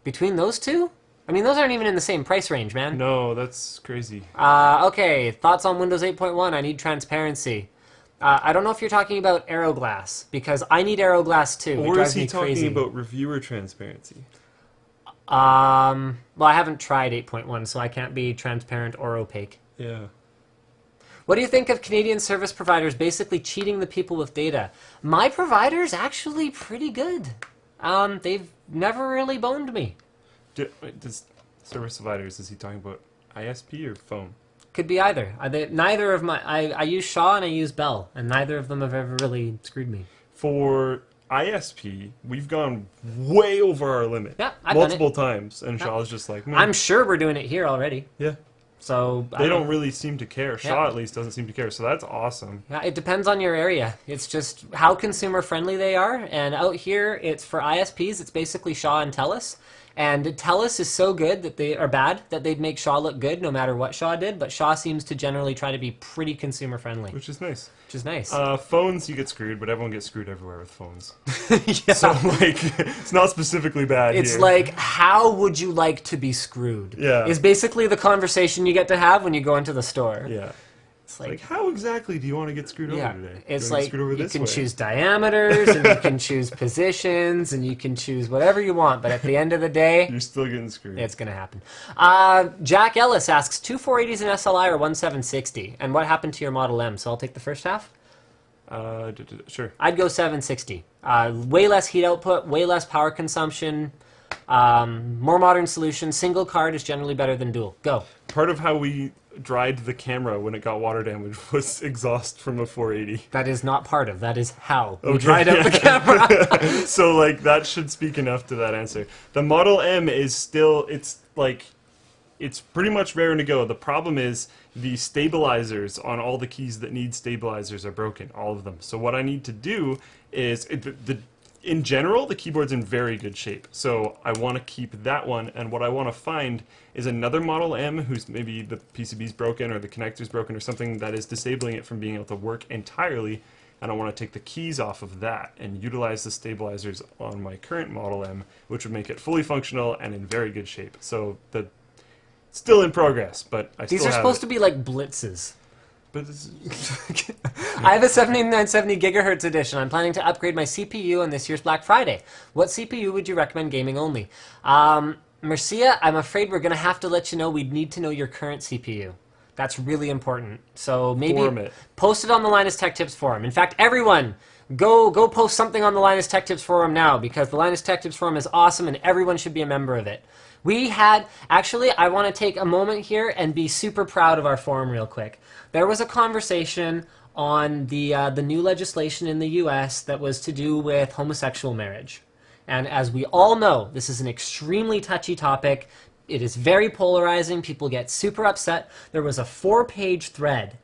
Between those two? I mean, those aren't even in the same price range, man. No, that's crazy. Okay, thoughts on Windows 8.1? I need transparency. I don't know if you're talking about Aeroglass, because I need Aeroglass too. It Or drives is he me talking crazy. about reviewer transparency? Well, I haven't tried 8.1, so I can't be transparent or opaque. Yeah. What do you think of Canadian service providers basically cheating the people with data? My provider's actually pretty good. They've never really boned me. Does service providers, is he talking about ISP or phone? Could be either. Neither of my... I use Shaw and I use Bell, and neither of them have ever really screwed me. For ISP, we've gone way over our limit. Yeah, I've done multiple times, and Shaw's just like, I'm sure we're doing it here already. yeah. So They don't really seem to care. Shaw, Yeah. at least, doesn't seem to care, so that's awesome. Yeah, it depends on your area. It's just how consumer friendly they are. And out here, it's for ISPs. It's basically Shaw and TELUS. And TELUS is so good that they are bad that they'd make Shaw look good no matter what Shaw did. But Shaw seems to generally try to be pretty consumer friendly, Which is nice. which is nice. Phones, you get screwed, but everyone gets screwed everywhere with phones. Yeah. So, like, it's not specifically bad It's here. like, how would you like to be screwed? Yeah. Is basically the conversation you get to have when you go into the store. Yeah. It's Like, how exactly do you want to get screwed yeah, over today? it's You wanna get like screwed over you this can way? choose diameters and you can choose positions and you can choose whatever you want, but at the end of the day, You're still getting screwed. it's going to happen. Jack Ellis asks, 2 480s in SLI or 1 760? And what happened to your Model M? So I'll take the first half. Sure. I'd go 760. Way less heat output, way less power consumption, more modern solution. Single card is generally better than dual. Go. Part of how we dried the camera when it got water damage was exhaust from a 480. That is not part of. That is how we Okay, dried up the camera. So, like, that should speak enough to that answer. The Model M is still, it's pretty much raring to go. The problem is the stabilizers on all the keys that need stabilizers are broken, all of them. So what I need to do is, in general, the keyboard's in very good shape. So I want to keep that one, and what I want to find is another Model M whose maybe the PCB's broken or the connector's broken or something that is disabling it from being able to work entirely, and I want to take the keys off of that and utilize the stabilizers on my current Model M, which would make it fully functional and in very good shape. So still in progress, but I These still are have supposed it. to be like blitzes. But this I have a 7970 gigahertz edition. I'm planning to upgrade my CPU on this year's Black Friday. What CPU would you recommend gaming only? Mercia, I'm afraid we're going to have to let you know we'd need to know your current CPU. That's really important. So maybe Form it. post it on the Linus Tech Tips forum. In fact, everyone, go post something on the Linus Tech Tips forum now, because the Linus Tech Tips forum is awesome and everyone should be a member of it. Actually, I want to take a moment here and be super proud of our forum real quick. There was a conversation on the new legislation in the US that was to do with homosexual marriage. And as we all know, this is an extremely touchy topic. It is very polarizing. People get super upset. There was a 4-page thread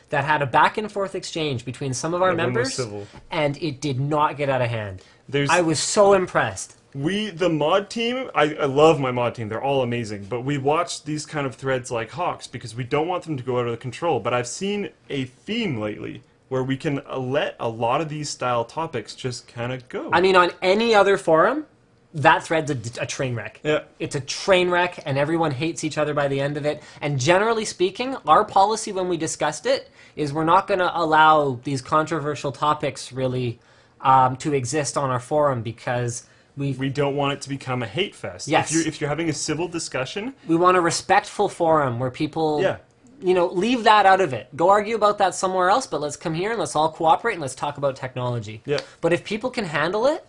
that had a back and forth exchange between some of our Everyone was members, civil. and it did not get out of hand. There's- I was so impressed. the mod team, I love my mod team, they're all amazing, but we watch these kind of threads like hawks because we don't want them to go out of control. But I've seen a theme lately where we can let a lot of these style topics just kind of go. I mean, on any other forum, that thread's a train wreck. Yeah. It's a train wreck, and everyone hates each other by the end of it. And generally speaking, our policy when we discussed it is we're not going to allow these controversial topics really to exist on our forum, because we don't want it to become a hate fest. Yes. If you're having a civil discussion, we want a respectful forum where people, Yeah. leave that out of it. Go argue about that somewhere else, but let's come here and let's all cooperate and let's talk about technology. Yeah. But if people can handle it,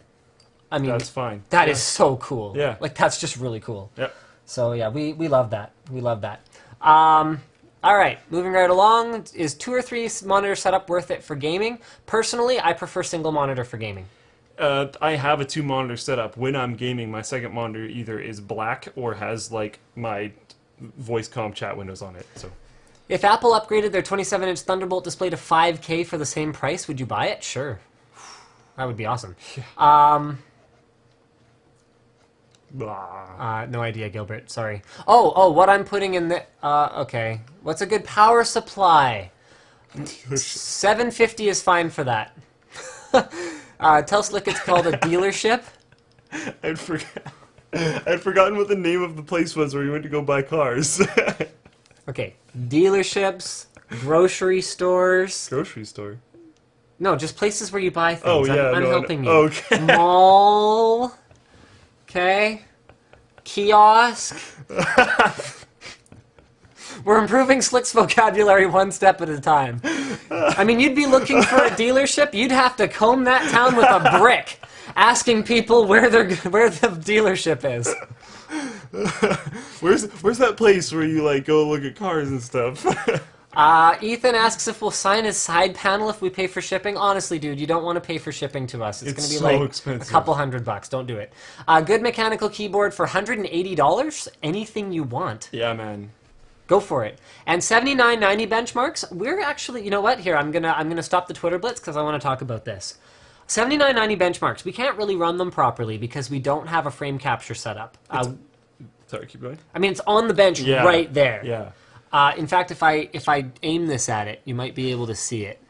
I mean, that's fine. that is so cool. Yeah. Like, that's just really cool. Yep. So yeah, we love that. We love that. All right, moving right along. Is 2 or 3 monitor setup worth it for gaming? Personally, I prefer single monitor for gaming. I have a 2-monitor setup. When I'm gaming, my second monitor either is black or has like my voice comm chat windows on it. So If Apple upgraded their 27-inch Thunderbolt display to 5K for the same price, would you buy it? Sure. That would be awesome. blah. No idea, Gilbert. Sorry. Oh, what I'm putting in the... okay. What's a good power supply? 750 is fine for that. Tell Slick it's called a dealership. I'd forgotten what the name of the place was where we went to go buy cars. Okay. Dealerships, grocery stores. Grocery store. No, just places where you buy things. Oh, yeah, I'm no, helping you. okay. Mall. Okay. Kiosk. We're improving Slick's vocabulary one step at a time. I mean, you'd be looking for a dealership, you'd have to comb that town with a brick, asking people where the dealership is. Where's that place where you like go look at cars and stuff? Ethan asks if we'll sign his side panel if we pay for shipping. Honestly, dude, you don't want to pay for shipping to us. It's going to be so like expensive. a couple $100. Don't do it. Good mechanical keyboard for $180. Anything you want. Yeah, man. Go for it. And 79.90 benchmarks. We're actually, you know what? Here, I'm gonna stop the Twitter blitz because I want to talk about this. 79.90 benchmarks. We can't really run them properly because we don't have a frame capture set up. Sorry, keep going. I mean, it's on the bench right there. Yeah. In fact, if I aim this at it, you might be able to see it.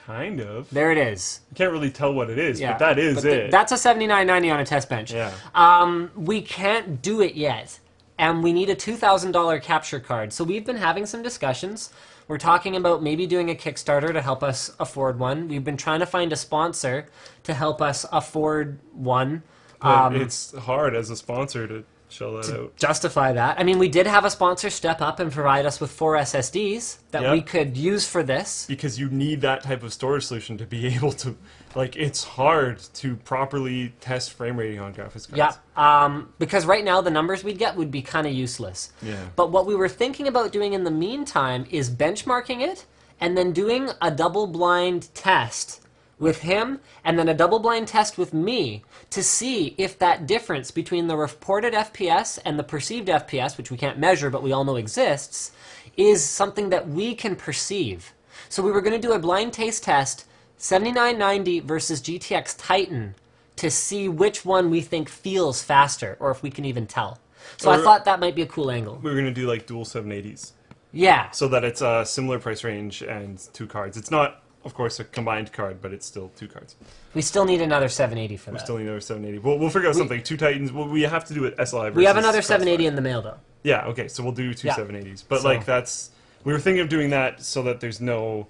Kind of. There it is. You can't really tell what it is, Yeah, but that is it. That's a 79.90 on a test bench. Yeah. We can't do it yet, and we need a $2,000 capture card. So we've been having some discussions. We're talking about maybe doing a Kickstarter to help us afford one. We've been trying to find a sponsor to help us afford one. But it's hard as a sponsor to shell that out. Justify that. I mean, we did have a sponsor step up and provide us with 4 SSDs that we could use for this. Because you need that type of storage solution to be able to, like, it's hard to properly test frame rating on graphics cards. Yeah, because right now the numbers we'd get would be kind of useless. Yeah. But what we were thinking about doing in the meantime is benchmarking it and then doing a double-blind test with him and then a double-blind test with me to see if that difference between the reported FPS and the perceived FPS, which we can't measure but we all know exists, is something that we can perceive. So we were going to do a blind taste test, 7990 versus GTX Titan, to see which one we think feels faster, or if we can even tell. So I thought that might be a cool angle. We were going to do like dual 780s. Yeah. So that it's a similar price range and 2 cards. It's not, of course, a combined card, but it's still 2 cards. We still need another 780 for that. We still need another 780. We'll figure out something. 2 Titans. Well, we have to do it SLI versus We have another Crossfire. 780 in the mail, though. Yeah, okay, so we'll do 2 780s. But, So- like, that's... We were thinking of doing that so that there's no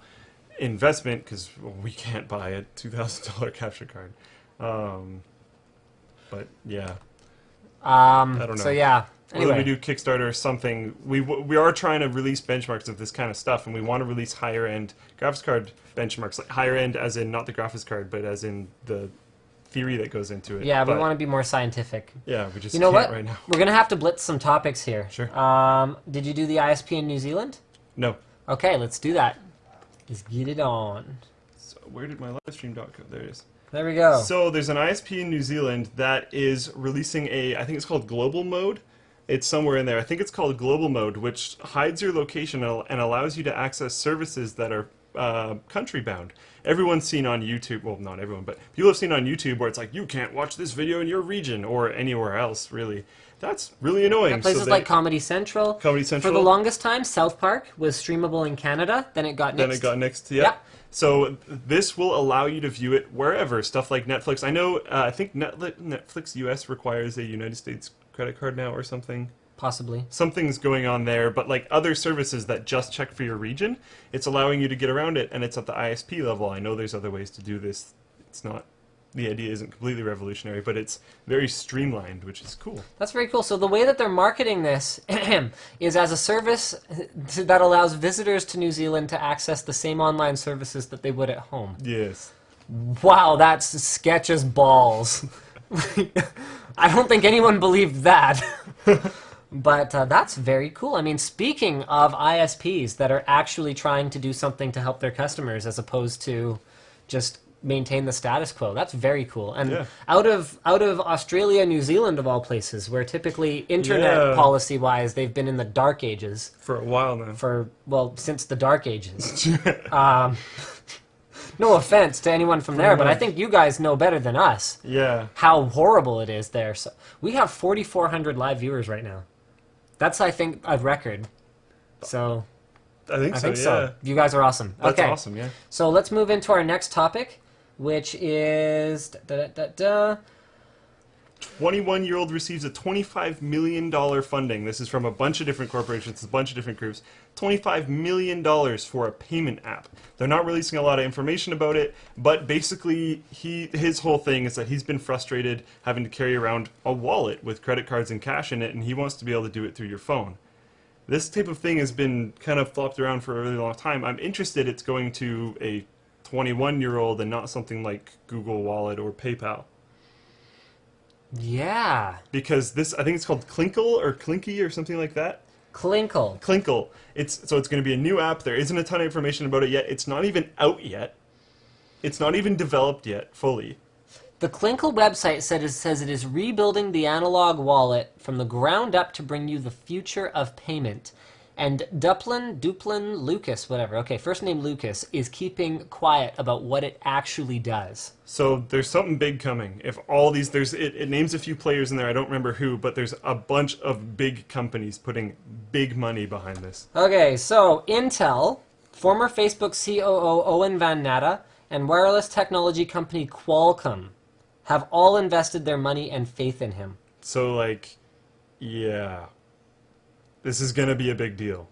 investment, because we can't buy a $2,000 capture card. But, yeah. I don't know. So, yeah. Anyway. Whether we do Kickstarter or something, we are trying to release benchmarks of this kind of stuff, and we want to release higher-end graphics card benchmarks. Like higher-end as in not the graphics card, but as in the theory that goes into it. Yeah, we But, want to be more scientific. Yeah, we just You know can't what? right now. We're going to have to blitz some topics here. Sure. Did you do the ISP in New Zealand? No. Okay, let's do that. Let's get it on. So where did my livestream go? There it is. There we go. So there's an ISP in New Zealand that is releasing I think it's called Global Mode. It's somewhere in there. I think it's called Global Mode, which hides your location and allows you to access services that are country bound. Everyone's seen on YouTube, well, not everyone, but people have seen on YouTube where it's like, you can't watch this video in your region or anywhere else, really. That's really annoying. Yeah, places like Comedy Central. Comedy Central. For the longest time, South Park was streamable in Canada. Then it got nixed. Then it got nixed, yeah. So this will allow you to view it wherever. Stuff like Netflix. I know, I think Netflix US requires a United States credit card now or something. Possibly. Something's going on there, but like other services that just check for your region, it's allowing you to get around it, and it's at the ISP level. I know there's other ways to do this. It's not, the idea isn't completely revolutionary, but it's very streamlined, which is cool. That's very cool. So the way that they're marketing this is as a service that allows visitors to New Zealand to access the same online services that they would at home. Yes. Wow, that's sketch as balls. I don't think anyone believed that. But that's very cool. I mean, speaking of ISPs that are actually trying to do something to help their customers as opposed to just maintain the status quo, that's very cool. And out of Australia, New Zealand, of all places, where typically internet policy-wise they've been in the dark ages. For a while now. Since the dark ages. No offense to anyone from there, but I think you guys know better than us how horrible it is there. So we have 4,400 live viewers right now. That's, I think, a record. So I think so. You guys are awesome. That's okay. awesome, yeah. So let's move into our next topic, which is 21-year-old receives a $25 million funding. This is from a bunch of different corporations, a bunch of different groups. $25 million for a payment app. They're not releasing a lot of information about it, but basically his whole thing is that he's been frustrated having to carry around a wallet with credit cards and cash in it, and he wants to be able to do it through your phone. This type of thing has been kind of flopped around for a really long time. I'm interested it's going to a 21-year-old and not something like Google Wallet or PayPal. Yeah. Because this, I think it's called Clinkle or Clinky or something like that. Clinkle. Clinkle. So it's going to be a new app. There isn't a ton of information about it yet. It's not even out yet. It's not even developed yet fully. The Clinkle website says it is rebuilding the analog wallet from the ground up to bring you the future of payment. And Duplin, Lucas, whatever. Okay, first name Lucas is keeping quiet about what it actually does. So there's something big coming. If all these, it names a few players in there. I don't remember who, but there's a bunch of big companies putting big money behind this. Okay, so Intel, former Facebook COO Owen Van Natta, and wireless technology company Qualcomm have all invested their money and faith in him. So, like, yeah. This is going to be a big deal.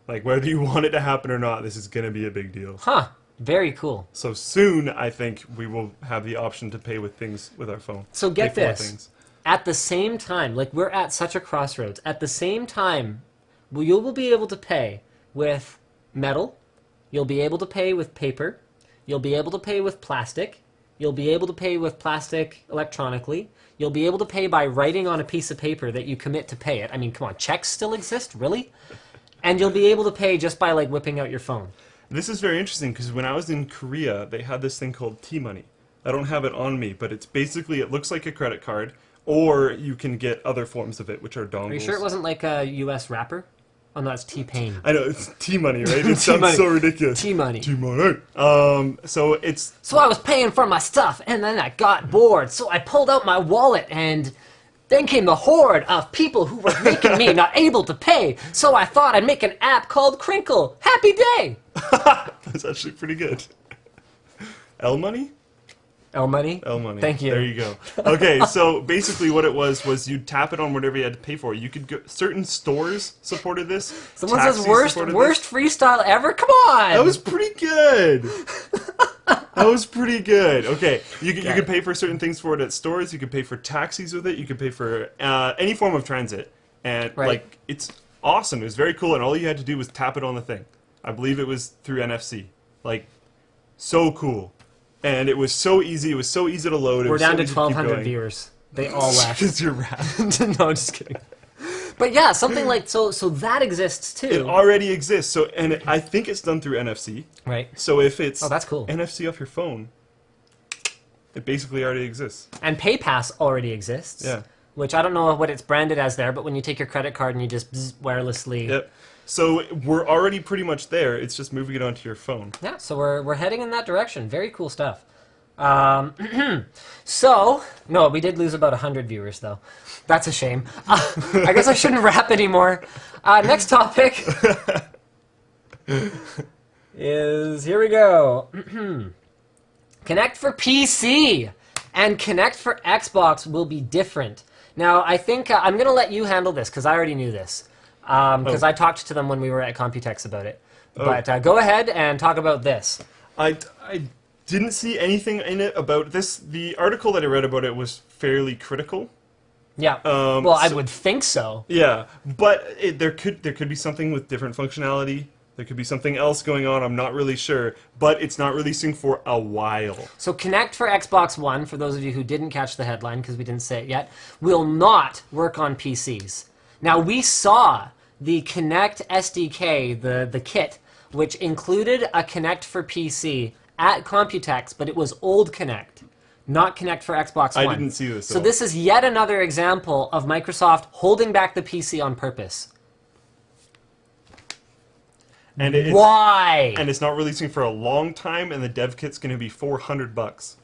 Like, whether you want it to happen or not, this is going to be a big deal. Huh. Very cool. So soon, I think, we will have the option to pay with things with our phone. So get this. At the same time, like, we're at such a crossroads. At the same time, you will be able to pay with metal. You'll be able to pay with paper. You'll be able to pay with plastic. You'll be able to pay with plastic electronically. You'll be able to pay by writing on a piece of paper that you commit to pay it. I mean, come on, checks still exist? Really? And you'll be able to pay just by, like, whipping out your phone. This is very interesting because when I was in Korea, they had this thing called T-Money. I don't have it on me, but it's basically, it looks like a credit card, or you can get other forms of it, which are dongles. Are you sure it wasn't like a U.S. rapper? Oh, no, it's T-Pain. I know, it's T-Money, right? It sounds so ridiculous. T-Money. T-Money. So it's... So I was paying for my stuff, and then I got bored, so I pulled out my wallet, and then came the horde of people who were making me not able to pay, so I thought I'd make an app called Crinkle. Happy day! That's actually pretty good. L-Money? L-Money? L-Money. Thank you. There you go. Okay, so basically what it was you'd tap it on whatever you had to pay for. You could go, certain stores supported this. Someone says worst freestyle ever? Come on! That was pretty good. That was pretty good. Okay, you could pay for certain things for it at stores. You could pay for taxis with it. You could pay for any form of transit. And like, it's awesome. It was very cool, and all you had to do was tap it on the thing. I believe it was through NFC. Like, so cool. And it was so easy. It was so easy to load. We're down to 1,200 viewers. They all left. Because you're rad. No, I'm just kidding. But yeah, something like so that exists too. It already exists. So, and I think it's done through NFC. Right. So if it's that's cool. NFC off your phone, it basically already exists. And PayPass already exists. Yeah. Which I don't know what it's branded as there, but when you take your credit card and you just wirelessly. Yep. So we're already pretty much there. It's just moving it onto your phone. Yeah, so we're heading in that direction. Very cool stuff. So, no, we did lose about 100 viewers, though. That's a shame. I guess I shouldn't rap anymore. Next topic is, here we go. Connect for PC and Connect for Xbox will be different. Now, I think I'm going to let you handle this, because I already knew this. Because I talked to them when we were at Computex about it. But go ahead and talk about this. I didn't see anything in it about this. The article that I read about it was fairly critical. Yeah. Well, I would think so. Yeah, but there could be something with different functionality. There could be something else going on. I'm not really sure, but it's not releasing for a while. So Kinect for Xbox One, for those of you who didn't catch the headline because we didn't say it yet, will not work on PCs. Now, we saw the Kinect SDK, the kit, which included a Kinect for PC at Computex, but it was old Kinect, not Kinect for Xbox One. I didn't see this. So this is yet another example of Microsoft holding back the PC on purpose. And why? And it's not releasing for a long time, and the dev kit's going to be $400.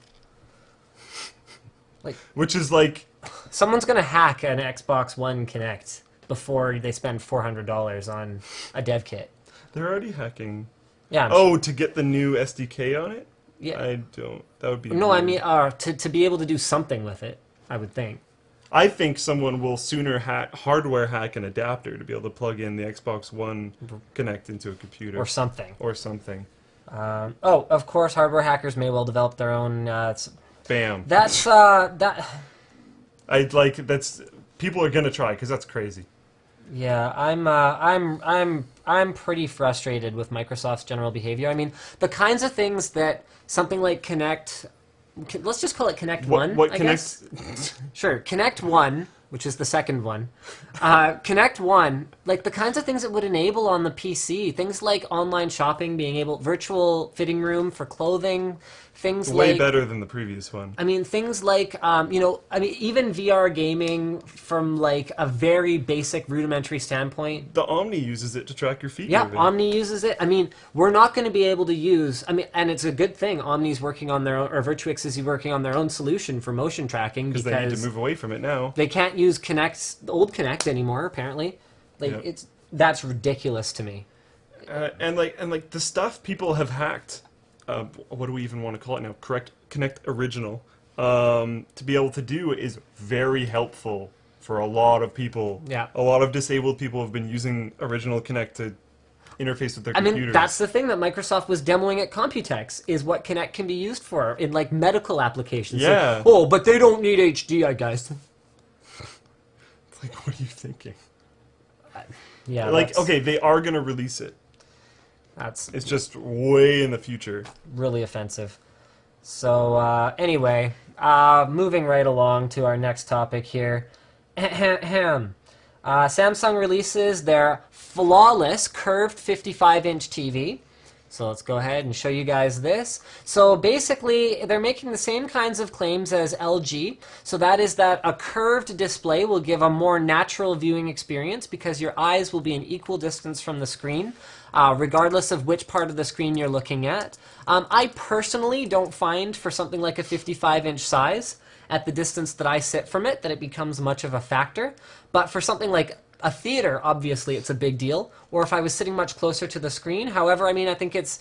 Like, which is like, someone's going to hack an Xbox One Kinect before they spend $400 on a dev kit. They're already hacking. Yeah. To get the new SDK on it? Yeah. I don't. That would be. No, weird. I mean to be able to do something with it, I would think. I think someone will sooner hardware hack an adapter to be able to plug in the Xbox One Connect into a computer. Or something. Or something. Of course, hardware hackers may well develop their own. Bam. That's that. That's people are gonna try because that's crazy. Yeah, I'm pretty frustrated with Microsoft's general behavior. I mean, the kinds of things that something like Kinect, let's just call it Kinect One. What I connects? guess. Sure, Kinect One which is the second one. Connect One, like the kinds of things it would enable on the PC, things like online shopping, being able, virtual fitting room for clothing, things Way like... better than the previous one. I mean, things like, even VR gaming from like a very basic rudimentary standpoint. The Omni uses it to track your feet. Yeah, moving. Omni uses it. I mean, we're not going to be able to use, and it's a good thing Omni's working on their own, or Virtuix is working on their own solution for motion tracking because they need to move away from it now. They can't use the old Kinect anymore, apparently. Like, that's ridiculous to me. And the stuff people have hacked, what do we even want to call it now? Kinect Original, to be able to do is very helpful for a lot of people. Yeah. A lot of disabled people have been using Original Kinect to interface with their computers. I mean, that's the thing that Microsoft was demoing at Computex, is what Kinect can be used for in, like, medical applications. Yeah. Like, but they don't need HD, I guess. Like, what are you thinking? Yeah. Okay, they are going to release it. It's just way in the future. Really offensive. So, anyway, moving right along to our next topic here. Samsung releases their flawless curved 55-inch TV. So let's go ahead and show you guys this. So basically, they're making the same kinds of claims as LG. So that is that a curved display will give a more natural viewing experience because your eyes will be an equal distance from the screen, regardless of which part of the screen you're looking at. I personally don't find for something like a 55-inch size, at the distance that I sit from it, that it becomes much of a factor. But for something like a theater, obviously it's a big deal. Or if I was sitting much closer to the screen. However, I mean, I think it's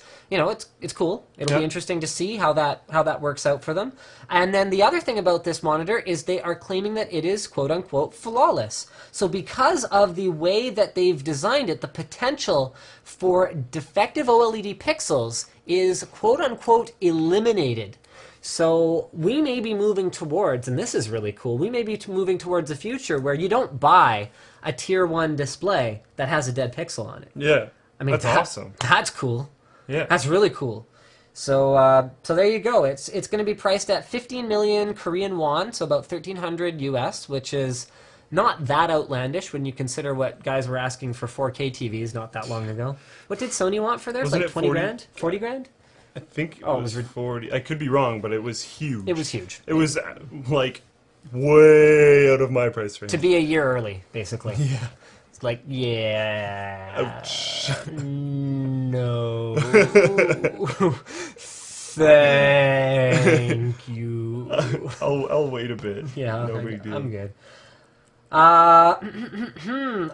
cool. It'll be interesting to see how that works out for them. And then the other thing about this monitor is they are claiming that it is quote unquote flawless. So because of the way that they've designed it, the potential for defective OLED pixels is quote unquote eliminated. So we may be moving towards, and this is really cool, we may be moving towards a future where you don't buy a tier 1 display that has a dead pixel on it. Yeah. I mean, that's awesome. That's cool. Yeah. That's really cool. So there you go. It's going to be priced at 15 million Korean won, so about 1,300 US, which is not that outlandish when you consider what guys were asking for 4K TVs not that long ago. What did Sony want for theirs? Wasn't Like it 20 grand? 40 grand? I think it was 40. I could be wrong, but it was huge. It was huge. It was like way out of my price range. To be a year early, basically. Yeah. It's like, yeah. Ouch. No. Thank you. I'll wait a bit. Yeah, no big deal. I'm good.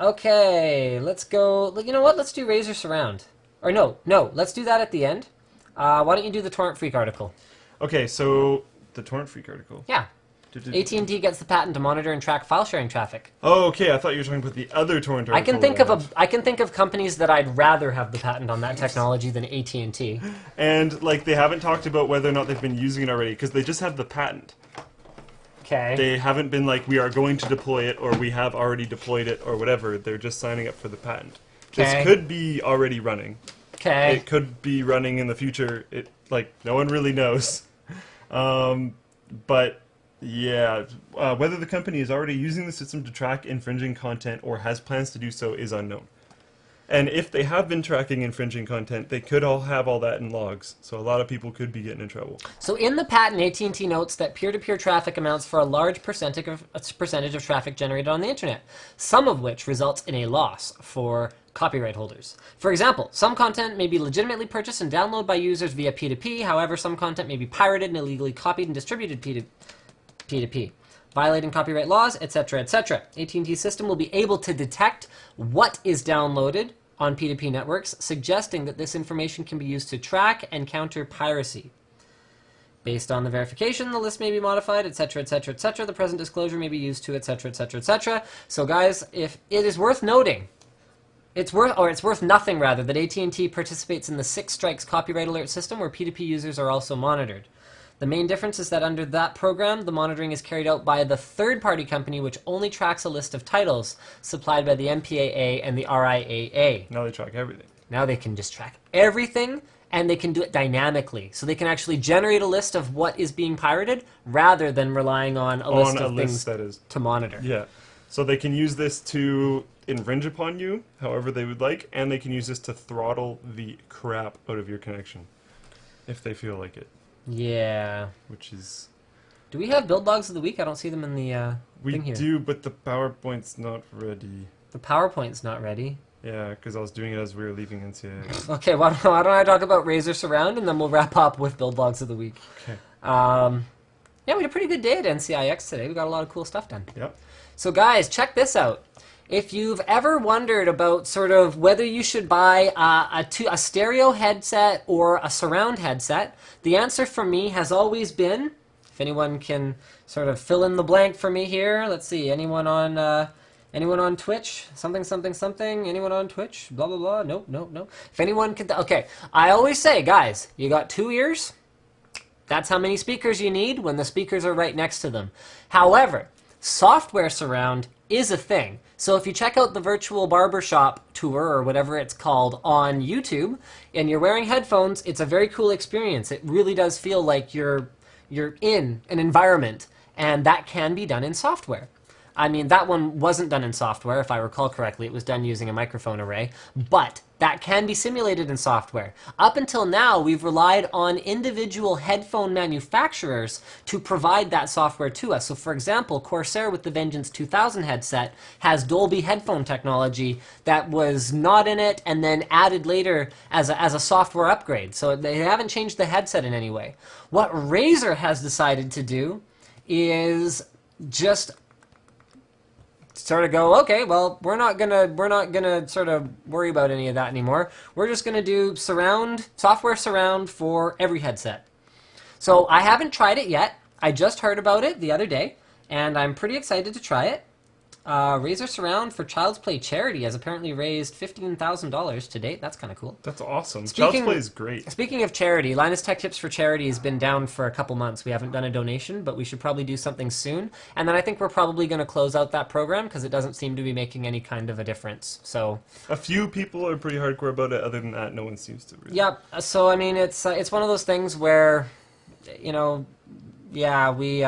Okay, let's go. You know what? Let's do Razer Surround. Or no, let's do that at the end. Why don't you do the Torrent Freak article? Okay, so the Torrent Freak article. Yeah. AT&T gets the patent to monitor and track file sharing traffic. Oh, okay. I thought you were talking about the other Torrent article. I can think of companies that I'd rather have the patent on that technology than AT&T. And like they haven't talked about whether or not they've been using it already because they just have the patent. Okay. They haven't been like we are going to deploy it or we have already deployed it or whatever. They're just signing up for the patent. Okay. This could be already running. Okay. It could be running in the future. It no one really knows. But yeah, whether the company is already using the system to track infringing content or has plans to do so is unknown. And if they have been tracking infringing content, they could all have all that in logs. So a lot of people could be getting in trouble. So in the patent, AT&T notes that peer-to-peer traffic amounts for a large percentage of traffic generated on the internet, some of which results in a loss for copyright holders. For example, some content may be legitimately purchased and downloaded by users via P2P. However, some content may be pirated and illegally copied and distributed P2P, violating copyright laws, etc., etc. AT&T's system will be able to detect what is downloaded on P2P networks, suggesting that this information can be used to track and counter piracy. Based on the verification, the list may be modified, etc., etc., etc. The present disclosure may be used to, etc., etc., etc. So, guys, if it is worth noting, it's worth nothing rather that AT&T participates in the Six Strikes copyright alert system, where P2P users are also monitored. The main difference is that under that program, the monitoring is carried out by the third-party company, which only tracks a list of titles supplied by the MPAA and the RIAA. Now they track everything. Now they can just track everything, and they can do it dynamically. So they can actually generate a list of what is being pirated rather than relying on a list of things to monitor. Yeah. So they can use this to infringe upon you however they would like, and they can use this to throttle the crap out of your connection if they feel like it. Yeah. Which is... Do we have build logs of the week? I don't see them in the We thing here. do, but the PowerPoint's not ready. The PowerPoint's not ready. Yeah, because I was doing it as we were leaving NCIX. Okay, why don't I talk about Razer Surround, and then we'll wrap up with build logs of the week. Okay. Yeah, we had a pretty good day at NCIX today. We got a lot of cool stuff done. Yep. So guys, check this out. If you've ever wondered about sort of whether you should buy a stereo headset or a surround headset, the answer for me has always been, if anyone can sort of fill in the blank for me here, let's see, anyone on Twitch? Something. Anyone on Twitch? Blah, blah, blah. Nope. If anyone can... Okay, I always say, guys, you got 2 ears. That's how many speakers you need when the speakers are right next to them. However, software surround is a thing. So if you check out the virtual barbershop tour or whatever it's called on YouTube and you're wearing headphones, it's a very cool experience. It really does feel like you're in an environment, and that can be done in software. I mean, that one wasn't done in software, if I recall correctly. It was done using a microphone array, but that can be simulated in software. Up until now, we've relied on individual headphone manufacturers to provide that software to us. So for example, Corsair with the Vengeance 2000 headset has Dolby headphone technology that was not in it and then added later as a software upgrade. So they haven't changed the headset in any way. What Razer has decided to do is just sort of go, okay, well, we're not gonna sort of worry about any of that anymore. We're just gonna do software surround for every headset. So I haven't tried it yet. I just heard about it the other day, and I'm pretty excited to try it. Razer Surround for Child's Play charity has apparently raised $15,000 to date. That's kind of cool. That's awesome. Child's Play is great. Speaking of charity, Linus Tech Tips for Charity has been down for a couple months. We haven't done a donation, but we should probably do something soon. And then I think we're probably going to close out that program because it doesn't seem to be making any kind of a difference. So a few people are pretty hardcore about it. Other than that, no one seems to really. Yep. So I mean, it's one of those things where, you know. Yeah, we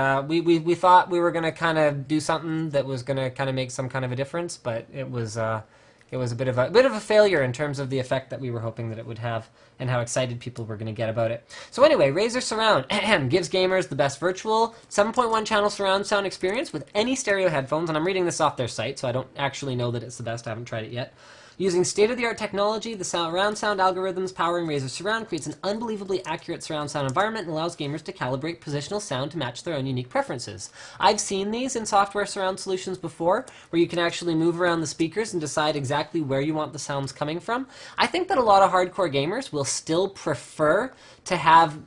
thought we were gonna kind of do something that was gonna kind of make some kind of a difference, but it was a bit of a failure in terms of the effect that we were hoping that it would have and how excited people were gonna get about it. So anyway, Razer Surround gives gamers the best virtual 7.1 channel surround sound experience with any stereo headphones, and I'm reading this off their site, so I don't actually know that it's the best. I haven't tried it yet. Using state-of-the-art technology, the surround sound algorithms powering Razer Surround creates an unbelievably accurate surround sound environment and allows gamers to calibrate positional sound to match their own unique preferences. I've seen these in software surround solutions before, where you can actually move around the speakers and decide exactly where you want the sounds coming from. I think that a lot of hardcore gamers will still prefer to have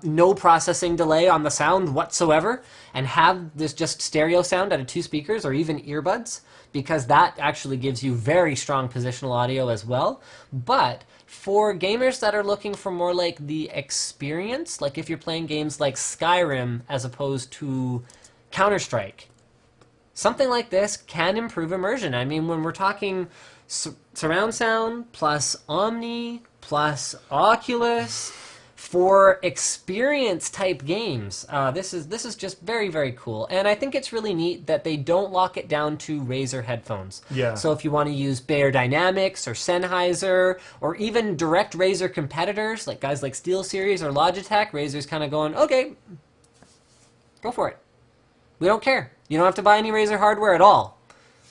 no processing delay on the sound whatsoever and have this just stereo sound out of 2 speakers or even earbuds, because that actually gives you very strong positional audio as well. But for gamers that are looking for more like the experience, like if you're playing games like Skyrim as opposed to Counter-Strike, something like this can improve immersion. I mean, when we're talking surround sound plus Omni plus Oculus for experience type games, this is just very, very cool. And I think it's really neat that they don't lock it down to Razer headphones. Yeah. So if you want to use Bayer Dynamics or Sennheiser or even direct Razer competitors like guys like SteelSeries or Logitech, Razer's kind of going, okay, go for it. We don't care. You don't have to buy any Razer hardware at all.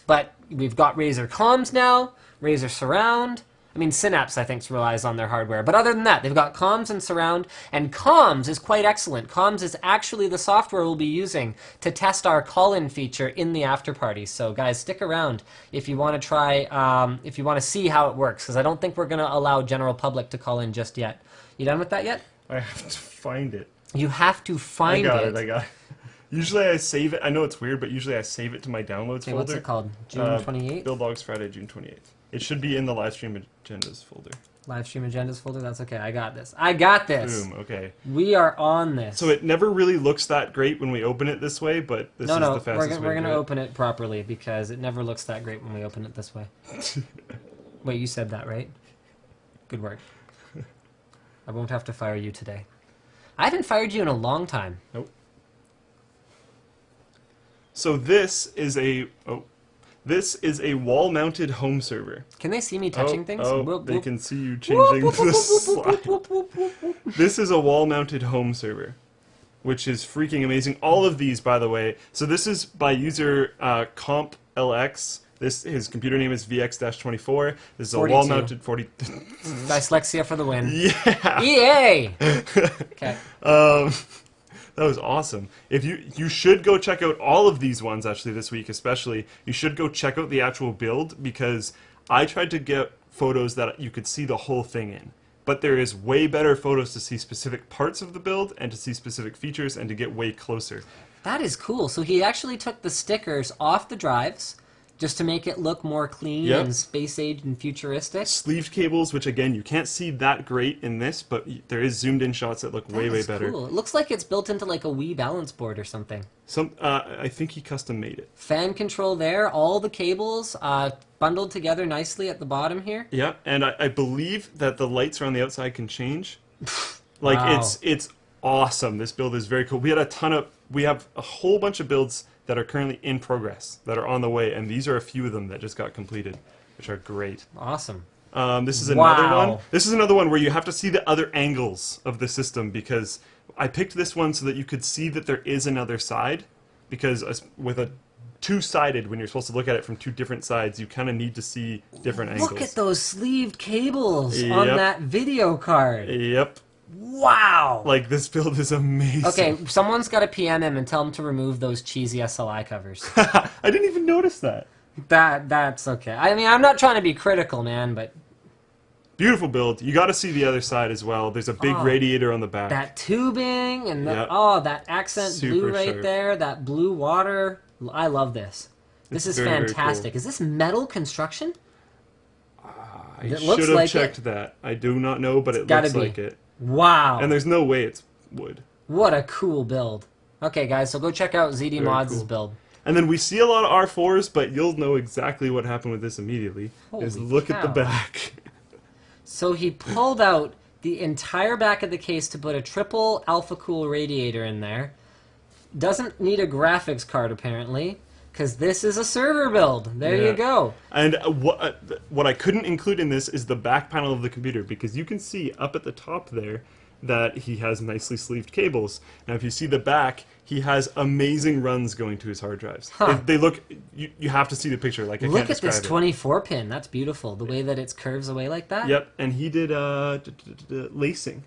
But we've got Razer comms now, Razer Surround. I mean, Synapse, I think, relies on their hardware. But other than that, they've got comms and surround. And comms is quite excellent. Comms is actually the software we'll be using to test our call-in feature in the after party. So, guys, stick around if you want to try, if you want to see how it works. Because I don't think we're going to allow general public to call in just yet. You done with that yet? I have to find it. You have to find it. I got it. Usually I save it. I know it's weird, but usually I save it to my downloads folder. What's it called? June 28th? Build Logs Friday, June 28th. It should be in the live stream agendas folder. Live stream agendas folder? That's okay. I got this. I got this. Boom, okay. We are on this. So it never really looks that great when we open it this way, but this is the fastest way we're going to to do it. open it properly because it never looks that great when we open it this way. Wait, you said that, right? Good work. I won't have to fire you today. I haven't fired you in a long time. Nope. So this is a... Oh, This is a wall-mounted home server. Can they see me touching things? Oh, Whoop, they whoop. can see you changing Whoop, the whoop, slide. whoop, whoop, whoop, whoop. This is a wall-mounted home server, which is freaking amazing. All of these, by the way. So this is by user CompLX. His computer name is VX-24. This is a 42. wall-mounted 40. Dyslexia for the win. Yeah. EA! Okay. That was awesome. If you should go check out all of these ones actually this week, especially. You should go check out the actual build because I tried to get photos that you could see the whole thing in. But there is way better photos to see specific parts of the build and to see specific features and to get way closer. That is cool. So he actually took the stickers off the drives just to make it look more clean Yep. and space age and futuristic. Sleeved cables, which again you can't see that great in this, but there is zoomed in shots that look way That's better. cool. It looks like it's built into like a Wii balance board or something. I think he custom made it. Fan control there, all the cables bundled together nicely at the bottom here. Yeah, and I believe that the lights around the outside can change. Like Wow. it's awesome. This build is very cool. We have a whole bunch of builds that are currently in progress, that are on the way, and these are a few of them that just got completed, which are great. Awesome. This is another Wow. one. This is another one where you have to see the other angles of the system because I picked this one so that you could see that there is another side. Because with a two-sided, when you're supposed to look at it from two different sides, you kind of need to see different angles. Look at those sleeved cables on Yep. that video card. Yep. Wow. Like, this build is amazing. Okay, someone's got to PM him and tell him to remove those cheesy SLI covers. I didn't even notice that. That's okay. I mean, I'm not trying to be critical, man, but Beautiful build. You got to see the other side as well. There's a big radiator on the back. that tubing and Yep. that accent Super blue right sharp. there, that blue water. I love this. This It's is very, very fantastic. cool. Is this metal construction? I It looks should have like checked that. I do not know, but it Gotta looks be. like it. Wow. And there's no way it's wood. What a cool build. Okay, guys, so go check out ZD Very Mods' cool. build. And then we see a lot of R4s, but you'll know exactly what happened with this immediately. Is Holy look at the cow. back. So he pulled out the entire back of the case to put a triple Alpha Cool radiator in there. Doesn't need a graphics card, apparently, because this is a server build. There Yeah. you go. And what I couldn't include in this is the back panel of the computer, because you can see up at the top there that he has nicely sleeved cables. Now, if you see the back, he has amazing runs going to his hard drives. Huh. They look. You have to see the picture. Like I Look can't at this describe it. 24 pin. That's beautiful. The way that it curves away like that. Yep, and he did lacing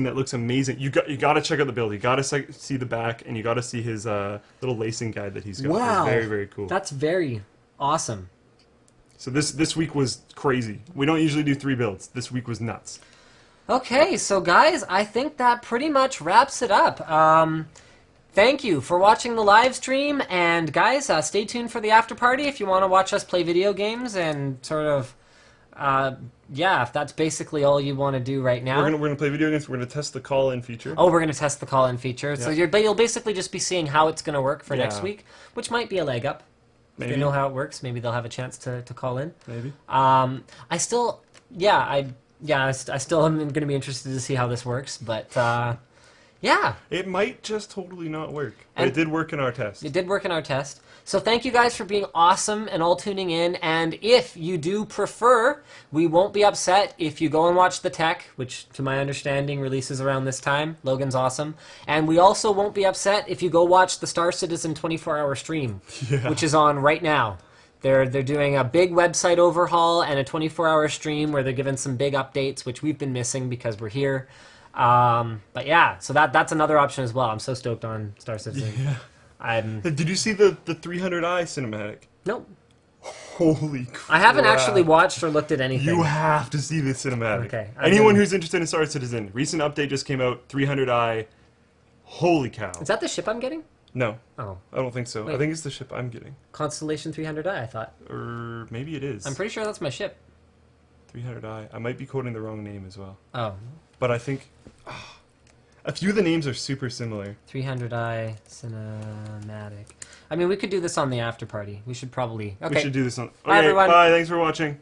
that looks amazing. You got to check out the build. You got to see the back, and you got to see his little lacing guide that he's got. Wow. It's very, very cool. That's very awesome. So this week was crazy. We don't usually do 3 builds. This week was nuts. Okay, so guys, I think that pretty much wraps it up. Thank you for watching the live stream, and guys, stay tuned for the after party if you want to watch us play video games and sort of, yeah, if that's basically all you want to do right now. We're gonna play video games. We're gonna test the call-in feature. Oh, we're going to test the call-in feature. So Yeah. you'll basically just be seeing how it's going to work for next Yeah. week, which might be a leg up. If Maybe. they know how it works, maybe they'll have a chance to call in. Maybe. I still, I still am going to be interested to see how this works, but yeah, It might just totally not work. But And- it did work in our test. it did work in our test. So thank you guys for being awesome and all tuning in. And if you do prefer, we won't be upset if you go and watch The Tech, which to my understanding releases around this time. Logan's awesome. And we also won't be upset if you go watch the Star Citizen 24-hour stream, Yeah. which is on right now. They're doing a big website overhaul and a 24-hour stream where they're giving some big updates, which we've been missing because we're here. But yeah, so that's another option as well. I'm so stoked on Star Citizen. Yeah. Did you see the 300i cinematic? Nope. Holy crap. I haven't actually watched or looked at anything. You have to see the cinematic. Okay, Anyone who's interested in Star Citizen, recent update just came out, 300i. Holy cow. Is that the ship I'm getting? No, Oh, I don't think so. Wait. I think it's the ship I'm getting. Constellation 300i, I thought. Or maybe it is. I'm pretty sure that's my ship. 300i. I might be quoting the wrong name as well. Oh, But I think a few of the names are super similar. 300i cinematic. I mean, we could do this on the after party. We should probably... Okay. We should do this on. Bye, everyone. Bye. Thanks for watching.